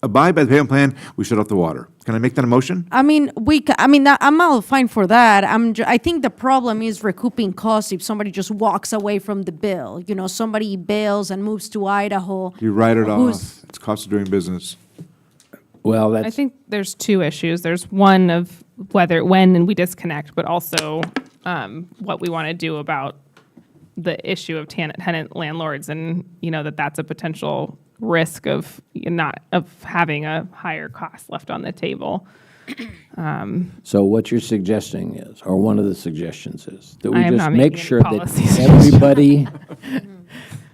abide by the payment plan, we shut off the water. Can I make that a motion? I mean, I'm all fine for that. I think the problem is recouping costs if somebody just walks away from the bill. You know, somebody bails and moves to Idaho. You write it Who's- off. It's cost of doing business. Well, I that's, think there's two issues. There's one of when we disconnect, but also what we want to do about the issue of tenant landlords, and that's a potential risk of having a higher cost left on the table. so what you're suggesting is, or one of the suggestions is, that we I am just not make making any sure that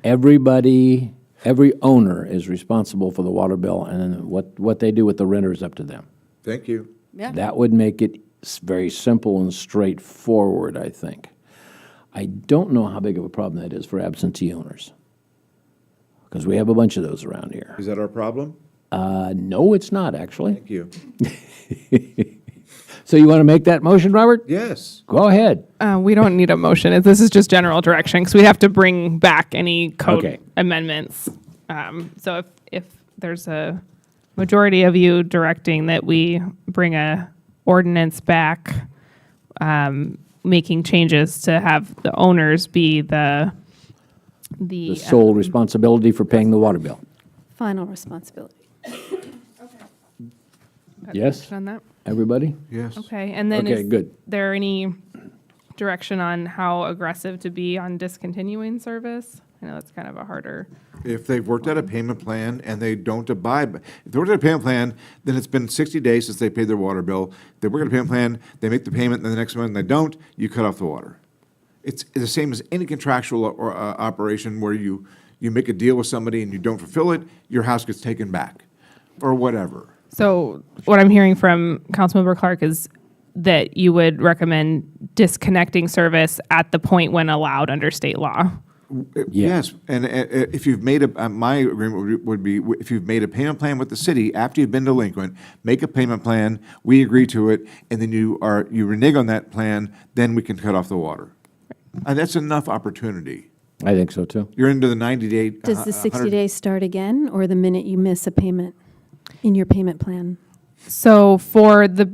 policy every owner is responsible for the water bill, and then what they do with the renter is up to them. Thank you. Yeah. That would make it very simple and straightforward, I think. I don't know how big of a problem that is for absentee owners, because we have a bunch of those around here. Is that our problem? No, it's not, actually. Thank you. So you want to make that motion, Robert? Yes. Go ahead. We don't need a motion. This is just general direction because we have to bring back any code Okay. amendments. So if there's a majority of you directing that we bring a ordinance back, making changes to have the owners be the The sole responsibility for paying the water bill. Final responsibility. Yes? on that. Everybody? Yes. Okay, and then Okay, is good. there any direction on how aggressive to be on discontinuing service? I know that's kind of a harder. If they've worked out a payment plan and they don't abide, if they worked out a payment plan, then it's been 60 days since they paid their water bill. They work out a payment plan, they make the payment, and the next month they don't, you cut off the water. It's the same as any contractual or operation where you make a deal with somebody and you don't fulfill it, your house gets taken back, or whatever. So what I'm hearing from Councilmember Clark is that you would recommend disconnecting service at the point when allowed under state law. Yes, and if you've made my agreement would be, if you've made a payment plan with the city after you've been delinquent, make a payment plan, we agree to it, and then you renege on that plan, then we can cut off the water. And that's enough opportunity. I think so, too. You're into the 90-day. Does the 60 days start again, or the minute you miss a payment in your payment plan? So for the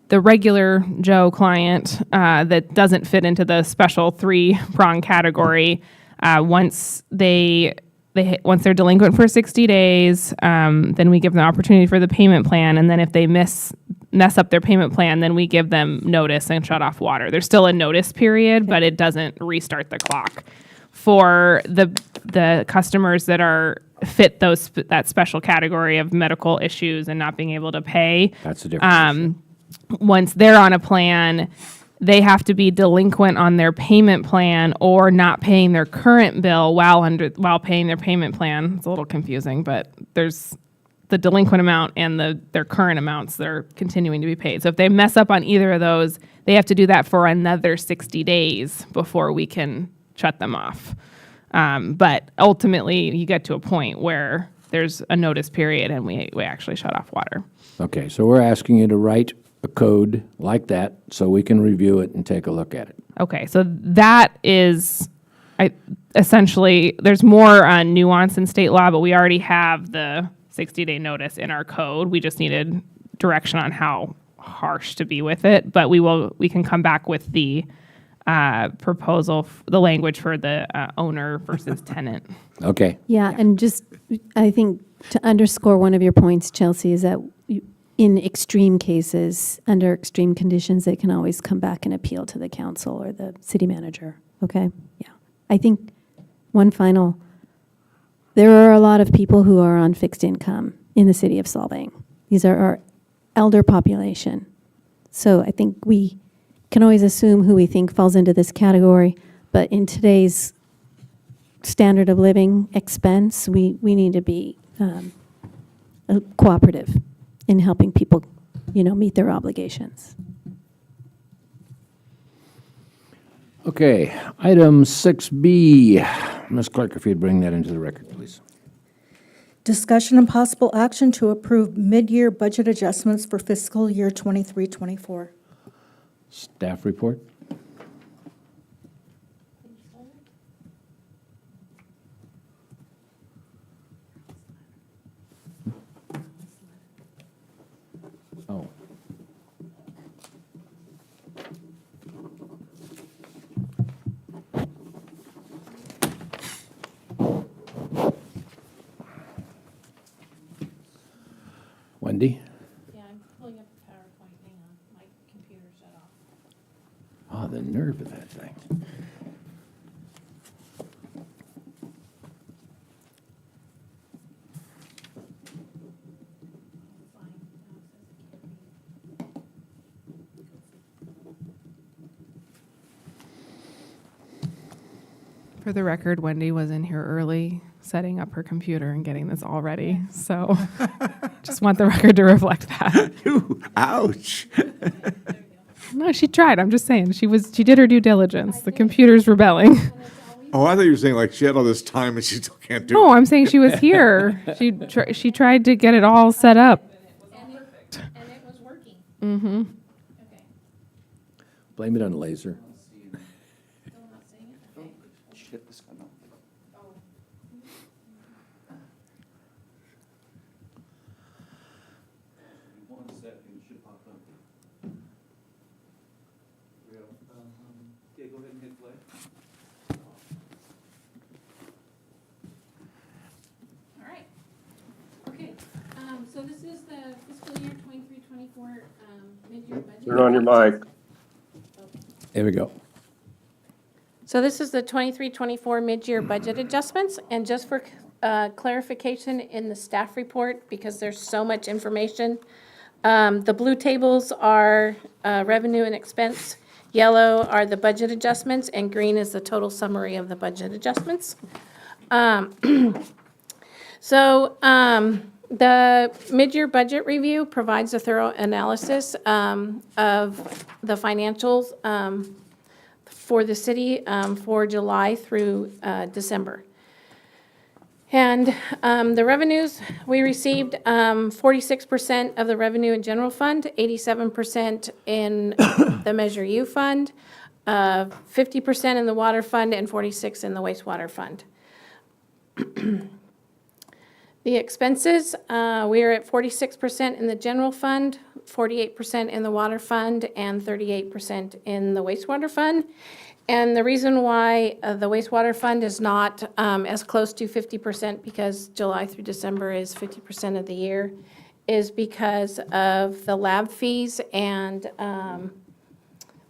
regular Joe client that doesn't fit into the special 3-prong category, once they're delinquent for 60 days, then we give them the opportunity for the payment plan, and then if they mess up their payment plan, then we give them notice and shut off water. There's still a notice period, but it doesn't restart the clock. For the customers that fit that special category of medical issues and not being able to pay, That's the difference. once they're on a plan, they have to be delinquent on their payment plan or not paying their current bill while paying their payment plan. It's a little confusing, but there's the delinquent amount and their current amounts that are continuing to be paid. So if they mess up on either of those, they have to do that for another 60 days before we can shut them off. But ultimately, you get to a point where there's a notice period and we actually shut off water. Okay, so we're asking you to write a code like that so we can review it and take a look at it. Okay, so that is essentially, there's more nuance in state law, but we already have the 60-day notice in our code. We just needed direction on how harsh to be with it, but we can come back with the proposal, the language for the owner versus tenant. Okay. Yeah, and just, I think to underscore one of your points, Chelsea, is that in extreme cases, under extreme conditions, they can always come back and appeal to the council or the city manager, okay? Yeah. I think there are a lot of people who are on fixed income in the city of Solvang. These are our elder population. So I think we can always assume who we think falls into this category, but in today's standard of living expense, we need to be cooperative in helping people, meet their obligations. Okay, item 6B. Ms. Clerk, if you'd bring that into the record, please. Discussion and possible action to approve mid-year budget adjustments for fiscal year 23-24. Staff report? Oh. Wendy? Yeah, I'm pulling up the PowerPoint. Hang on, my computer shut off. Oh, the nerve of that thing. For the record, Wendy was in here early, setting up her computer and getting this all ready. So just want the record to reflect that. Ooh, ouch. No, she tried. I'm just saying she did her due diligence. The computer's rebelling. Oh, I thought you were saying like she had all this time and she still can't do it. No, I'm saying she was here. She tried to get it all set up. And it was working. Mm-hmm. Okay. Blame it on laser. Still not seeing it? Okay. Shit, this got no. One second, it should pop up. Yeah, go ahead and hit play. All right. Okay, so this is the fiscal year 23-24 mid-year budget. Turn on your mic. There we go. So this is the 23-24 mid-year budget adjustments, and just for clarification in the staff report, because there's so much information, the blue tables are revenue and expense, yellow are the budget adjustments, and green is the total summary of the budget adjustments. So the mid-year budget review provides a thorough analysis of the financials for the city for July through December. And the revenues, we received 46% of the revenue in general fund, 87% in the Measure U fund, 50% in the water fund, and 46% in the wastewater fund. The expenses, we are at 46% in the general fund, 48% in the water fund, and 38% in the wastewater fund. And the reason why the wastewater fund is not as close to 50%, because July through December is 50% of the year, is because of the lab fees and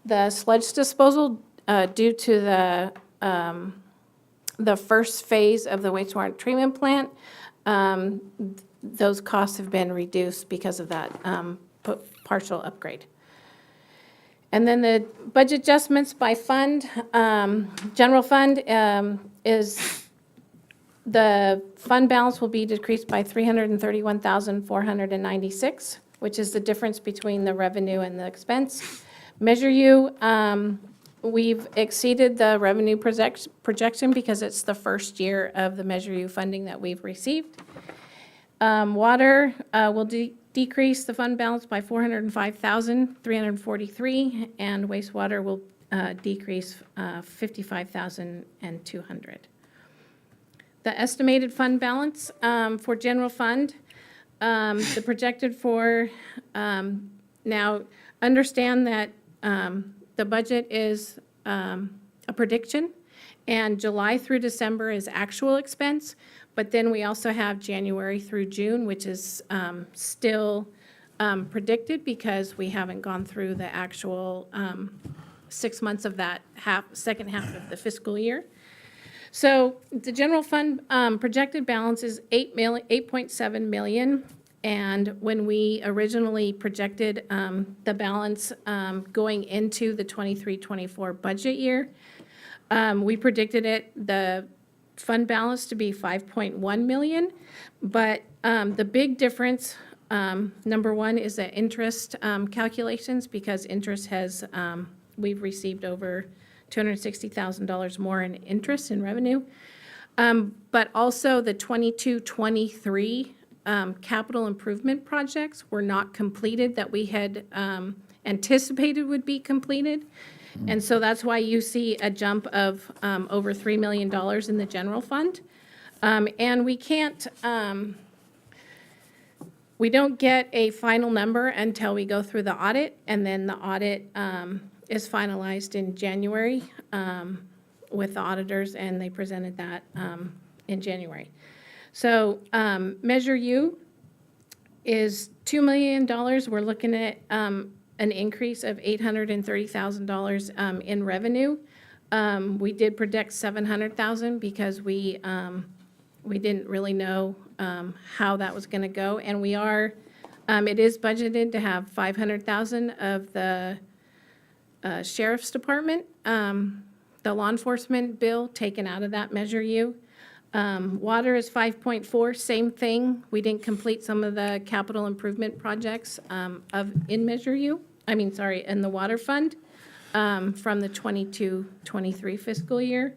the sludge disposal due to the first phase of the wastewater treatment plant. Those costs have been reduced because of that partial upgrade. And then the budget adjustments by fund, general fund is, the fund balance will be decreased by $331,496, which is the difference between the revenue and the expense. Measure U, we've exceeded the revenue projection because it's the first year of the Measure U funding that we've received. Water will decrease the fund balance by $405,343, and wastewater will decrease $55,200. The estimated fund balance for general fund the projected for, now, understand that the budget is a prediction, and July through December is actual expense, but then we also have January through June, which is still predicted because we haven't gone through the actual 6 months of that second half of the fiscal year. So the general fund projected balance is 8.7 million. And when we originally projected the balance going into the 23-24 budget year, we predicted the fund balance to be 5.1 million. But the big difference, number one, is the interest calculations, because interest has, we've received over $260,000 more in interest and revenue. But also the 22-23 capital improvement projects were not completed that we had anticipated would be completed. And so that's why you see a jump of over $3 million in the general fund. And we can't, we don't get a final number until we go through the audit, and then the audit is finalized in January with the auditors, and they presented that in January. So Measure U is $2 million. We're looking at an increase of $830,000 in revenue. We did predict $700,000 because we didn't really know how that was going to go, and we are. It is budgeted to have $500,000 of the Sheriff's Department, the law enforcement bill taken out of that Measure U. Water is 5.4, same thing. We didn't complete some of the capital improvement projects in Measure U. In the water fund from the 22-23 fiscal year.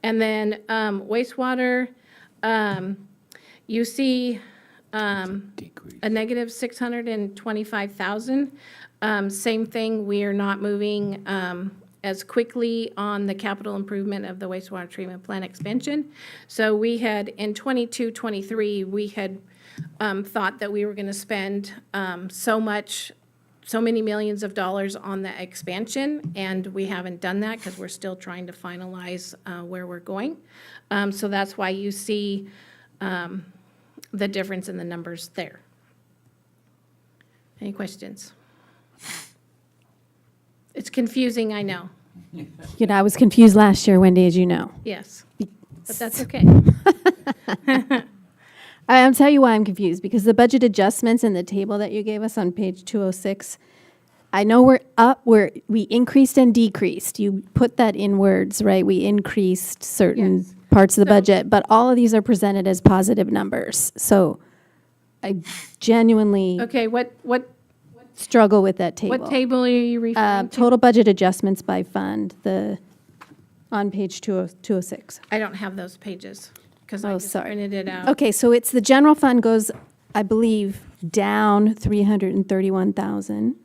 And then wastewater, you see a negative $625,000. Same thing, we are not moving as quickly on the capital improvement of the wastewater treatment plant expansion. So we had, in 22-23, we had thought that we were going to spend so many millions of dollars on the expansion, and we haven't done that because we're still trying to finalize where we're going. So that's why you see the difference in the numbers there. Any questions? It's confusing, I know. I was confused last year, Wendy, as you know. Yes, but that's okay. I'll tell you why I'm confused, because the budget adjustments in the table that you gave us on page 206, I know we're up, we increased and decreased. You put that in words, right? We increased certain Yes. parts of the budget, but all of these are presented as positive numbers. So I genuinely Okay, what struggle with that table. table are you referring to? Total budget adjustments by fund, on page 206. I don't have those pages because I Oh, just sorry. printed it out. Okay, so it's the general fund goes, I believe, down 331,000.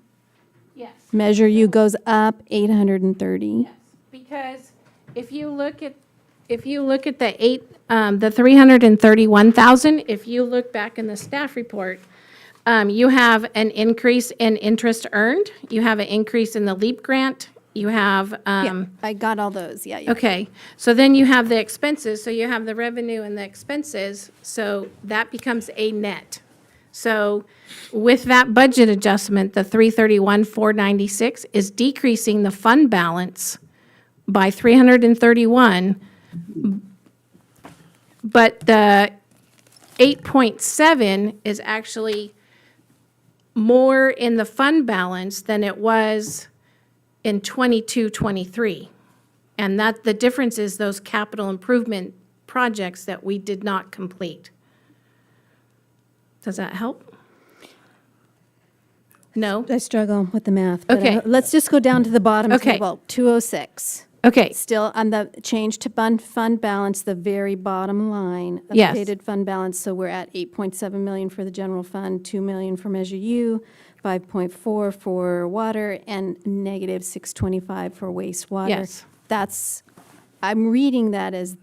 Yes. Measure U goes up 830. Yes, because if you look at the 331,000, if you look back in the staff report, you have an increase in interest earned. You have an increase in the LEAP grant. You have, Yeah, I got all those, yeah. okay, so then you have the expenses, so you have the revenue and the expenses, so that becomes a net. So with that budget adjustment, the 331,496 is decreasing the fund balance by 331, but the 8.7 is actually more in the fund balance than it was in 22-23. And that, the difference is those capital improvement projects that we did not complete. Does that help? No? I struggle with the math. But Okay. let's just go down to the bottom Okay. table, 206. Okay, Still on the change to fund balance, the very bottom line. Yes. Updated fund balance, so we're at 8.7 million for the general fund, 2 million for Measure U, 5.4 for water, and negative 625 for wastewater. Yes. I'm reading that as,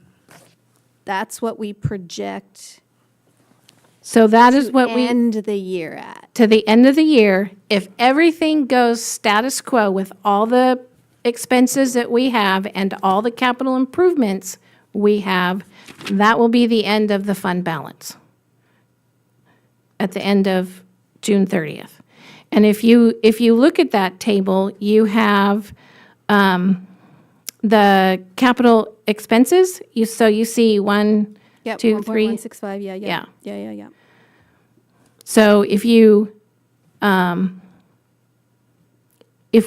that's what we project So that is what we, End the year at. to the end of the year, if everything goes status quo with all the expenses that we have and all the capital improvements we have, that will be the end of the fund balance at the end of June 30th. And if you look at that table, you have the capital expenses. So you see one, Yep, 2, 3. 1.165, yeah. So if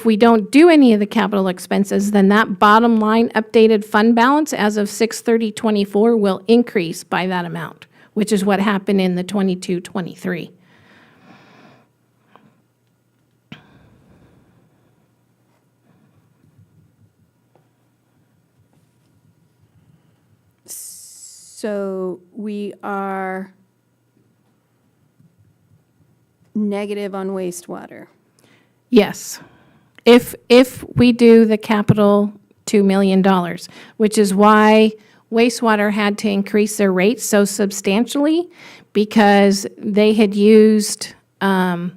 we don't do any of the capital expenses, then that bottom line updated fund balance as of 6/30/24 will increase by that amount, which is what happened in the 22-23. So we are negative on wastewater. Yes. If we do the capital $2 million, which is why wastewater had to increase their rates so substantially, because they had used all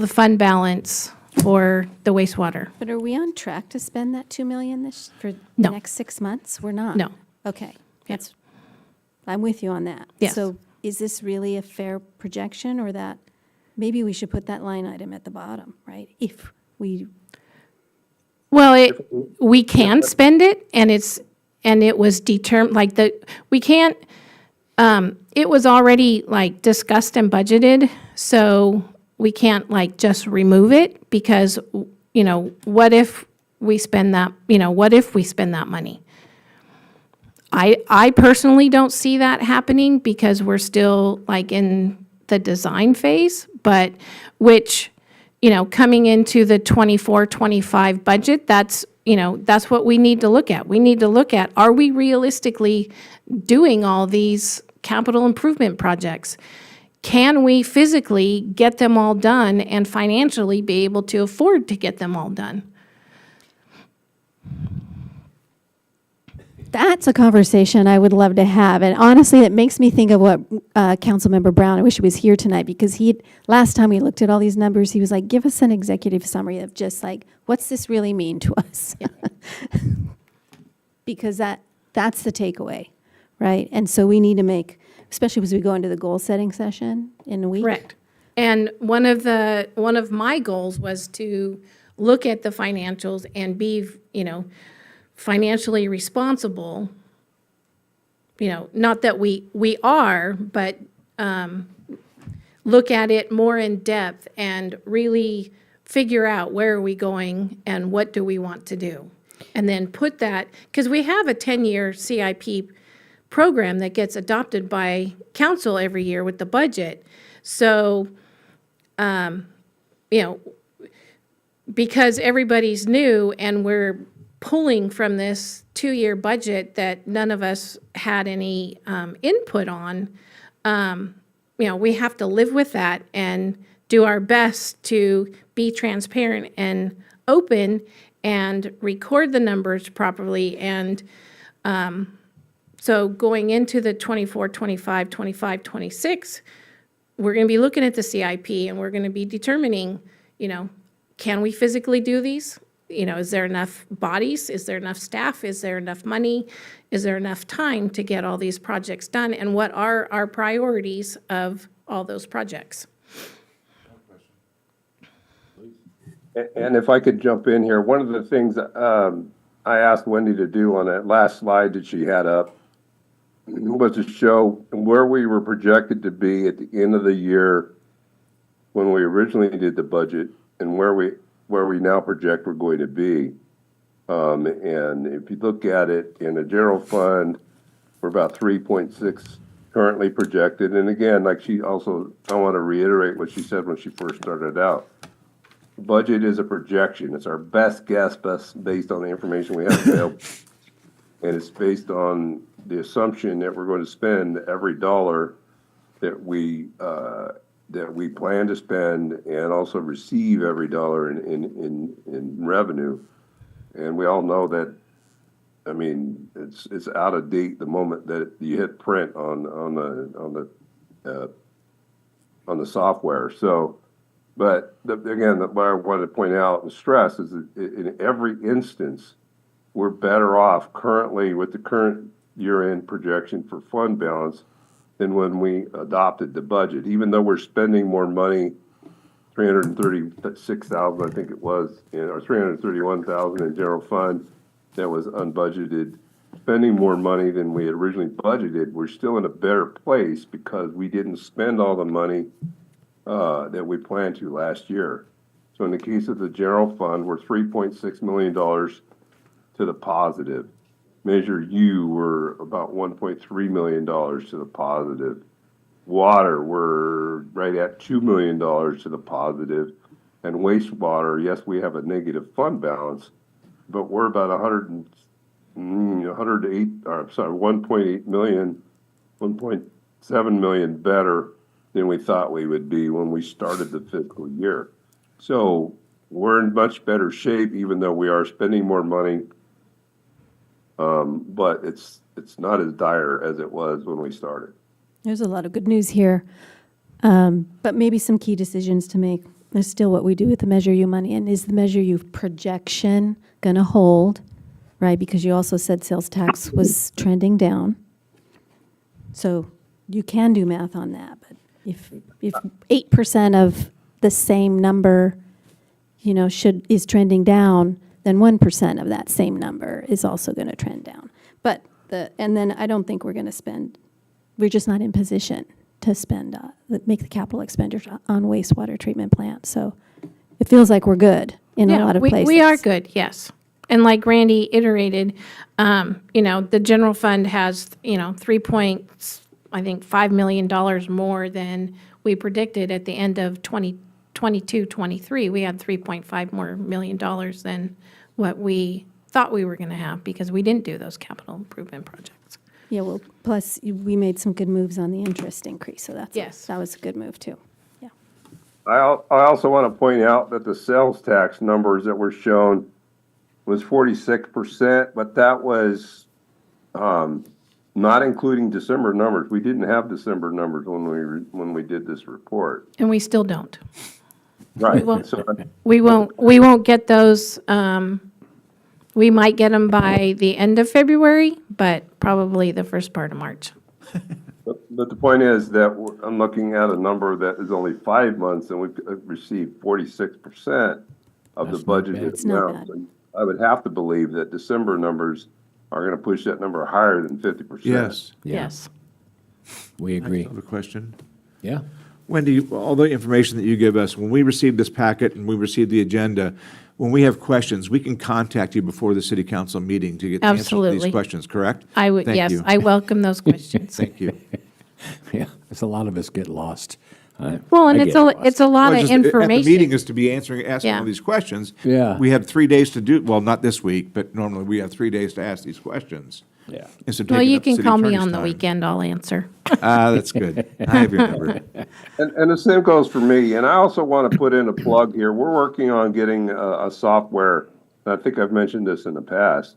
the fund balance for the wastewater. But are we on track to spend that 2 million for the No. next 6 months? We're not? No. Okay, I'm with you on that. Yes. So is this really a fair projection, or that, maybe we should put that line item at the bottom, right? If we, Well, we can spend it, and it was determined, like we can't, it was already like discussed and budgeted, so we can't like just remove it because, what if we spend that, what if we spend that money? I personally don't see that happening because we're still like in the design phase, but which, coming into the 24-25 budget, that's what we need to look at. We need to look at, are we realistically doing all these capital improvement projects? Can we physically get them all done and financially be able to afford to get them all done? that's a conversation I would love to have. And honestly, it makes me think of what Councilmember Brown, I wish he was here tonight, because last time we looked at all these numbers, he was like, give us an executive summary of just like, what's this really mean to us? Because that's the takeaway, right? And so we need to make, especially as we go into the goal-setting session in a week. Correct. And one of my goals was to look at the financials and be, financially responsible. Not that we are, but look at it more in depth and really figure out where are we going and what do we want to do. And then put that, because we have a 10-year CIP program that gets adopted by council every year with the budget. So, because everybody's new and we're pulling from this 2-year budget that none of us had any input on, we have to live with that and do our best to be transparent and open and record the numbers properly. And so going into the 24, 25, 25, 26, we're going to be looking at the CIP and we're going to be determining, can we physically do these? Is there enough bodies? Is there enough staff? Is there enough money? Is there enough time to get all these projects done? And what are our priorities of all those projects? And if I could jump in here, one of the things I asked Wendy to do on that last slide that she had up was to show where we were projected to be at the end of the year when we originally did the budget and where we now project we're going to be. And if you look at it in the general fund, we're about 3.6 currently projected. And again, like I want to reiterate what she said when she first started out. The budget is a projection. It's our best guess, based on the information we have available. And it's based on the assumption that we're going to spend every dollar that we plan to spend and also receive every dollar in revenue. And we all know that, it's out of date the moment that you hit print on the on the software. So, but again, what I wanted to point out and stress is that in every instance, we're better off currently with the current year-end projection for fund balance than when we adopted the budget. Even though we're spending more money, 336,000, I think it was, or 331,000 in general fund that was unbudgeted, spending more money than we had originally budgeted, we're still in a better place because we didn't spend all the money that we planned to last year. So in the case of the general fund, we're $3.6 million to the positive. Measure U, we're about $1.3 million to the positive. Water, we're right at $2 million to the positive. And wastewater, yes, we have a negative fund balance, but we're about 1.8 million, 1.7 million better than we thought we would be when we started the fiscal year. So we're in much better shape, even though we are spending more money. But it's not as dire as it was when we started. There's a lot of good news here, but maybe some key decisions to make. There's still what we do with the Measure U money, and is the Measure U projection going to hold, right? Because you also said sales tax was trending down. So you can do math on that, but if 8% of the same number, is trending down, then 1% of that same number is also going to trend down. And then I don't think we're going to spend. We're just not in position to spend, make the capital expenditure on wastewater treatment plants. So it feels like we're good in a lot of places. We are good, yes. And like Randy iterated, the general fund has, $3.5 million more than we predicted at the end of 2022-23. We had $3.5 more million than what we thought we were going to have because we didn't do those capital improvement projects. Yeah, well, plus we made some good moves on the interest increase, so that was a good move too. Yeah. I also want to point out that the sales tax numbers that were shown was 46%, but that was not including December numbers. We didn't have December numbers when we did this report. And we still don't. Right. We won't get those. We might get them by the end of February, but probably the first part of March. But the point is that I'm looking at a number that is only 5 months, and we've received 46% of the budgeted amount. And I would have to believe that December numbers are going to push that number higher than 50%. Yes. Yes. We agree. I have a question. Yeah. Wendy, all the information that you give us, when we receive this packet and we receive the agenda, when we have questions, we can contact you before the city council meeting to get the answers to these questions, correct? I would, Thank yes, you. I welcome those questions. Thank you. Yeah, it's a lot of us get lost. Well, and it's a lot Well, of just information. At the meeting is to be asking Yeah. all these questions. Yeah. We have 3 days to do, well, not this week, but normally we have 3 days to ask these questions. Yeah. Instead of Well, taking you up can city call me attorney's on the time. weekend, I'll answer. That's good. I have your number. And the same goes for me. And I also want to put in a plug here. We're working on getting a software, and I think I've mentioned this in the past,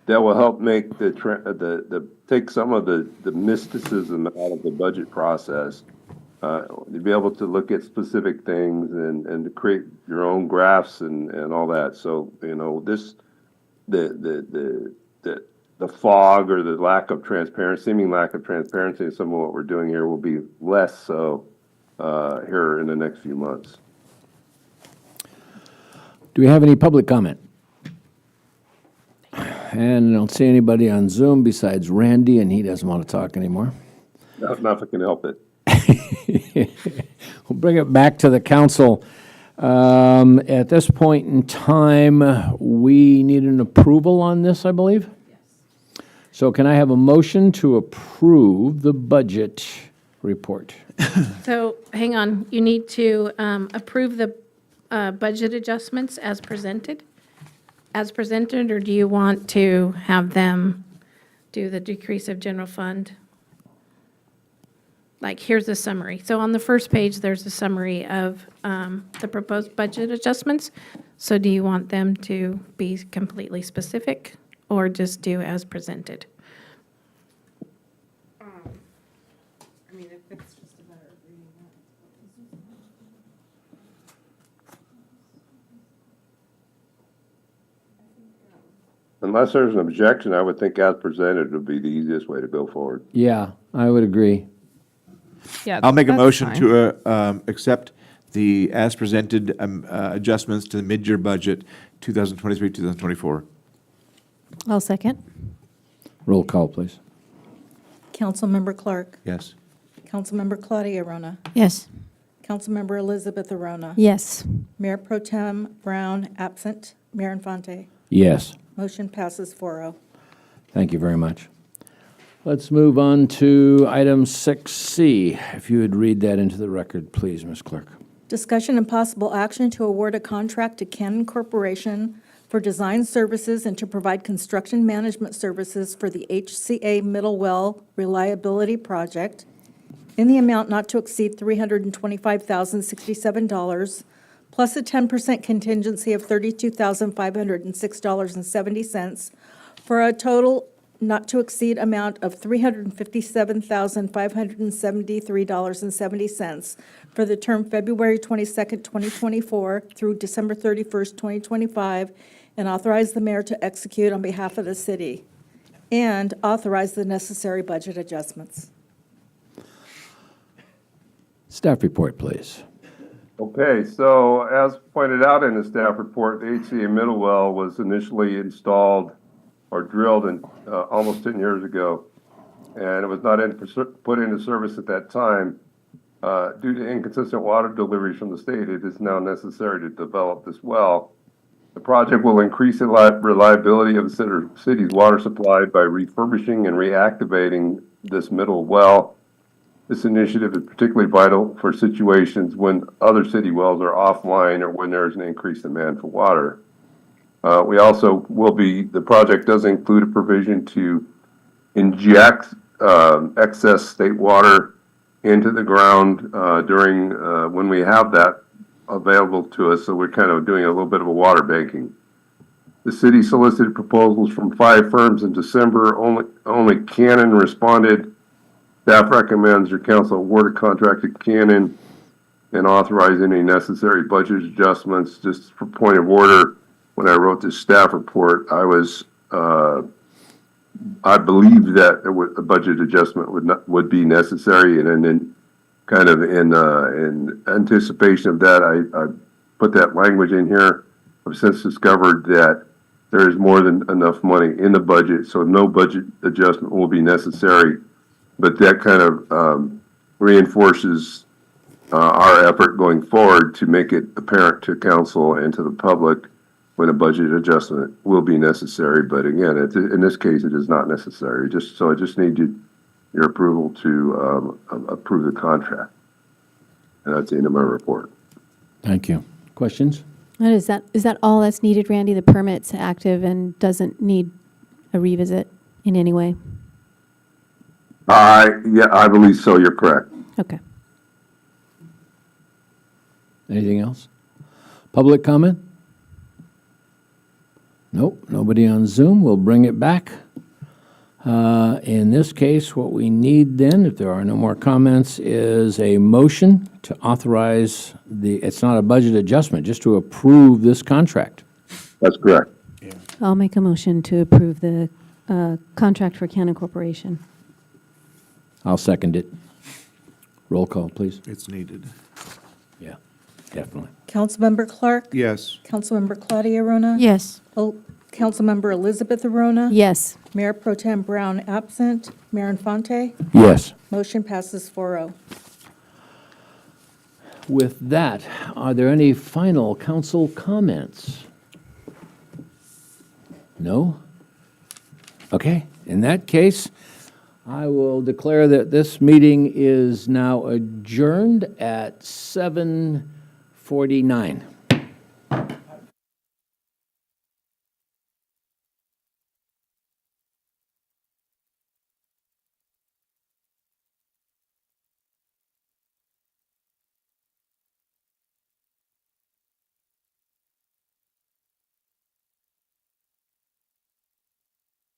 that will help make take some of the mysticism out of the budget process. To be able to look at specific things and to create your own graphs and all that. So, the fog or the lack of transparency, seeming lack of transparency in some of what we're doing here will be less so here in the next few months. Do we have any public comment? And I don't see anybody on Zoom besides Randy, and he doesn't want to talk anymore. Not if I can help it. We'll bring it back to the council. At this point in time, we need an approval on this, I believe? Yes. So can I have a motion to approve the budget report? So, hang on, you need to approve the budget adjustments as presented? Or do you want to have them do the decrease of general fund? Like, here's the summary. So on the first page, there's a summary of the proposed budget adjustments. So do you want them to be completely specific or just do as presented? I mean, if it's just Unless there's an objection, I would think as presented would be the easiest way to go forward. Yeah, I would agree. Yeah, I'll make a that's motion fine. to accept the as presented adjustments to the mid-year budget 2023, 2024. I'll second. Roll call, please. Councilmember Clark. Yes. Councilmember Claudia Arona. Yes. Councilmember Elizabeth Arona. Yes. Mayor Pro Tem Brown, absent. Mayor Infante. Yes. Motion passes 4-0. Thank you very much. Let's move on to item 6C. If you would read that into the record, please, Ms. Clerk. Discussion and possible action to award a contract to Canon Corporation for design services and to provide construction management services for the HCA Middle Well Reliability Project in the amount not to exceed $325,067, plus a 10% contingency of $32,506.70, for a total not to exceed amount of $357,573.70 for the term February 22nd, 2024 through December 31st, 2025, and authorize the mayor to execute on behalf of the city, and authorize the necessary budget adjustments. Staff report, please. Okay, so as pointed out in the staff report, the HCA Middle Well was initially installed or drilled almost 10 years ago, and it was not put into service at that time. Due to inconsistent water deliveries from the state, it is now necessary to develop this well. The project will increase the reliability of the city's water supply by refurbishing and reactivating this middle well. This initiative is particularly vital for situations when other city wells are offline or when there is an increased demand for water. The project does include a provision to inject excess state water into the ground during when we have that available to us, so we're kind of doing a little bit of a water banking. The city solicited proposals from 5 firms in December. Only Canon responded. Staff recommends your council award a contract to Canon and authorize any necessary budget adjustments. Just for point of order, when I wrote this staff report, I believed that a budget adjustment would be necessary, and then kind of in anticipation of that, I put that language in here. I've since discovered that there is more than enough money in the budget, so no budget adjustment will be necessary. But that kind of reinforces our effort going forward to make it apparent to council and to the public when a budget adjustment will be necessary. But again, in this case, it is not necessary. I just need your approval to approve the contract. And that's the end of my report. Thank you. Questions? And is that all that's needed, Randy? The permit's active and doesn't need a revisit in any way? Yeah, I believe so. You're correct. Okay. Anything else? Public comment? Nope, nobody on Zoom. We'll bring it back. In this case, what we need then, if there are no more comments, is a motion to authorize it's not a budget adjustment, just to approve this contract. That's correct. I'll make a motion to approve the contract for Canon Corporation. I'll second it. Roll call, please. It's needed. Yeah, definitely. Councilmember Clark. Yes. Councilmember Claudia Arona. Yes. Councilmember Elizabeth Arona. Yes. Mayor Pro Tem Brown, absent. Mayor Infante. Yes. Motion passes 4-0. With that, are there any final council comments? No? Okay, in that case, I will declare that this meeting is now adjourned at 7:49.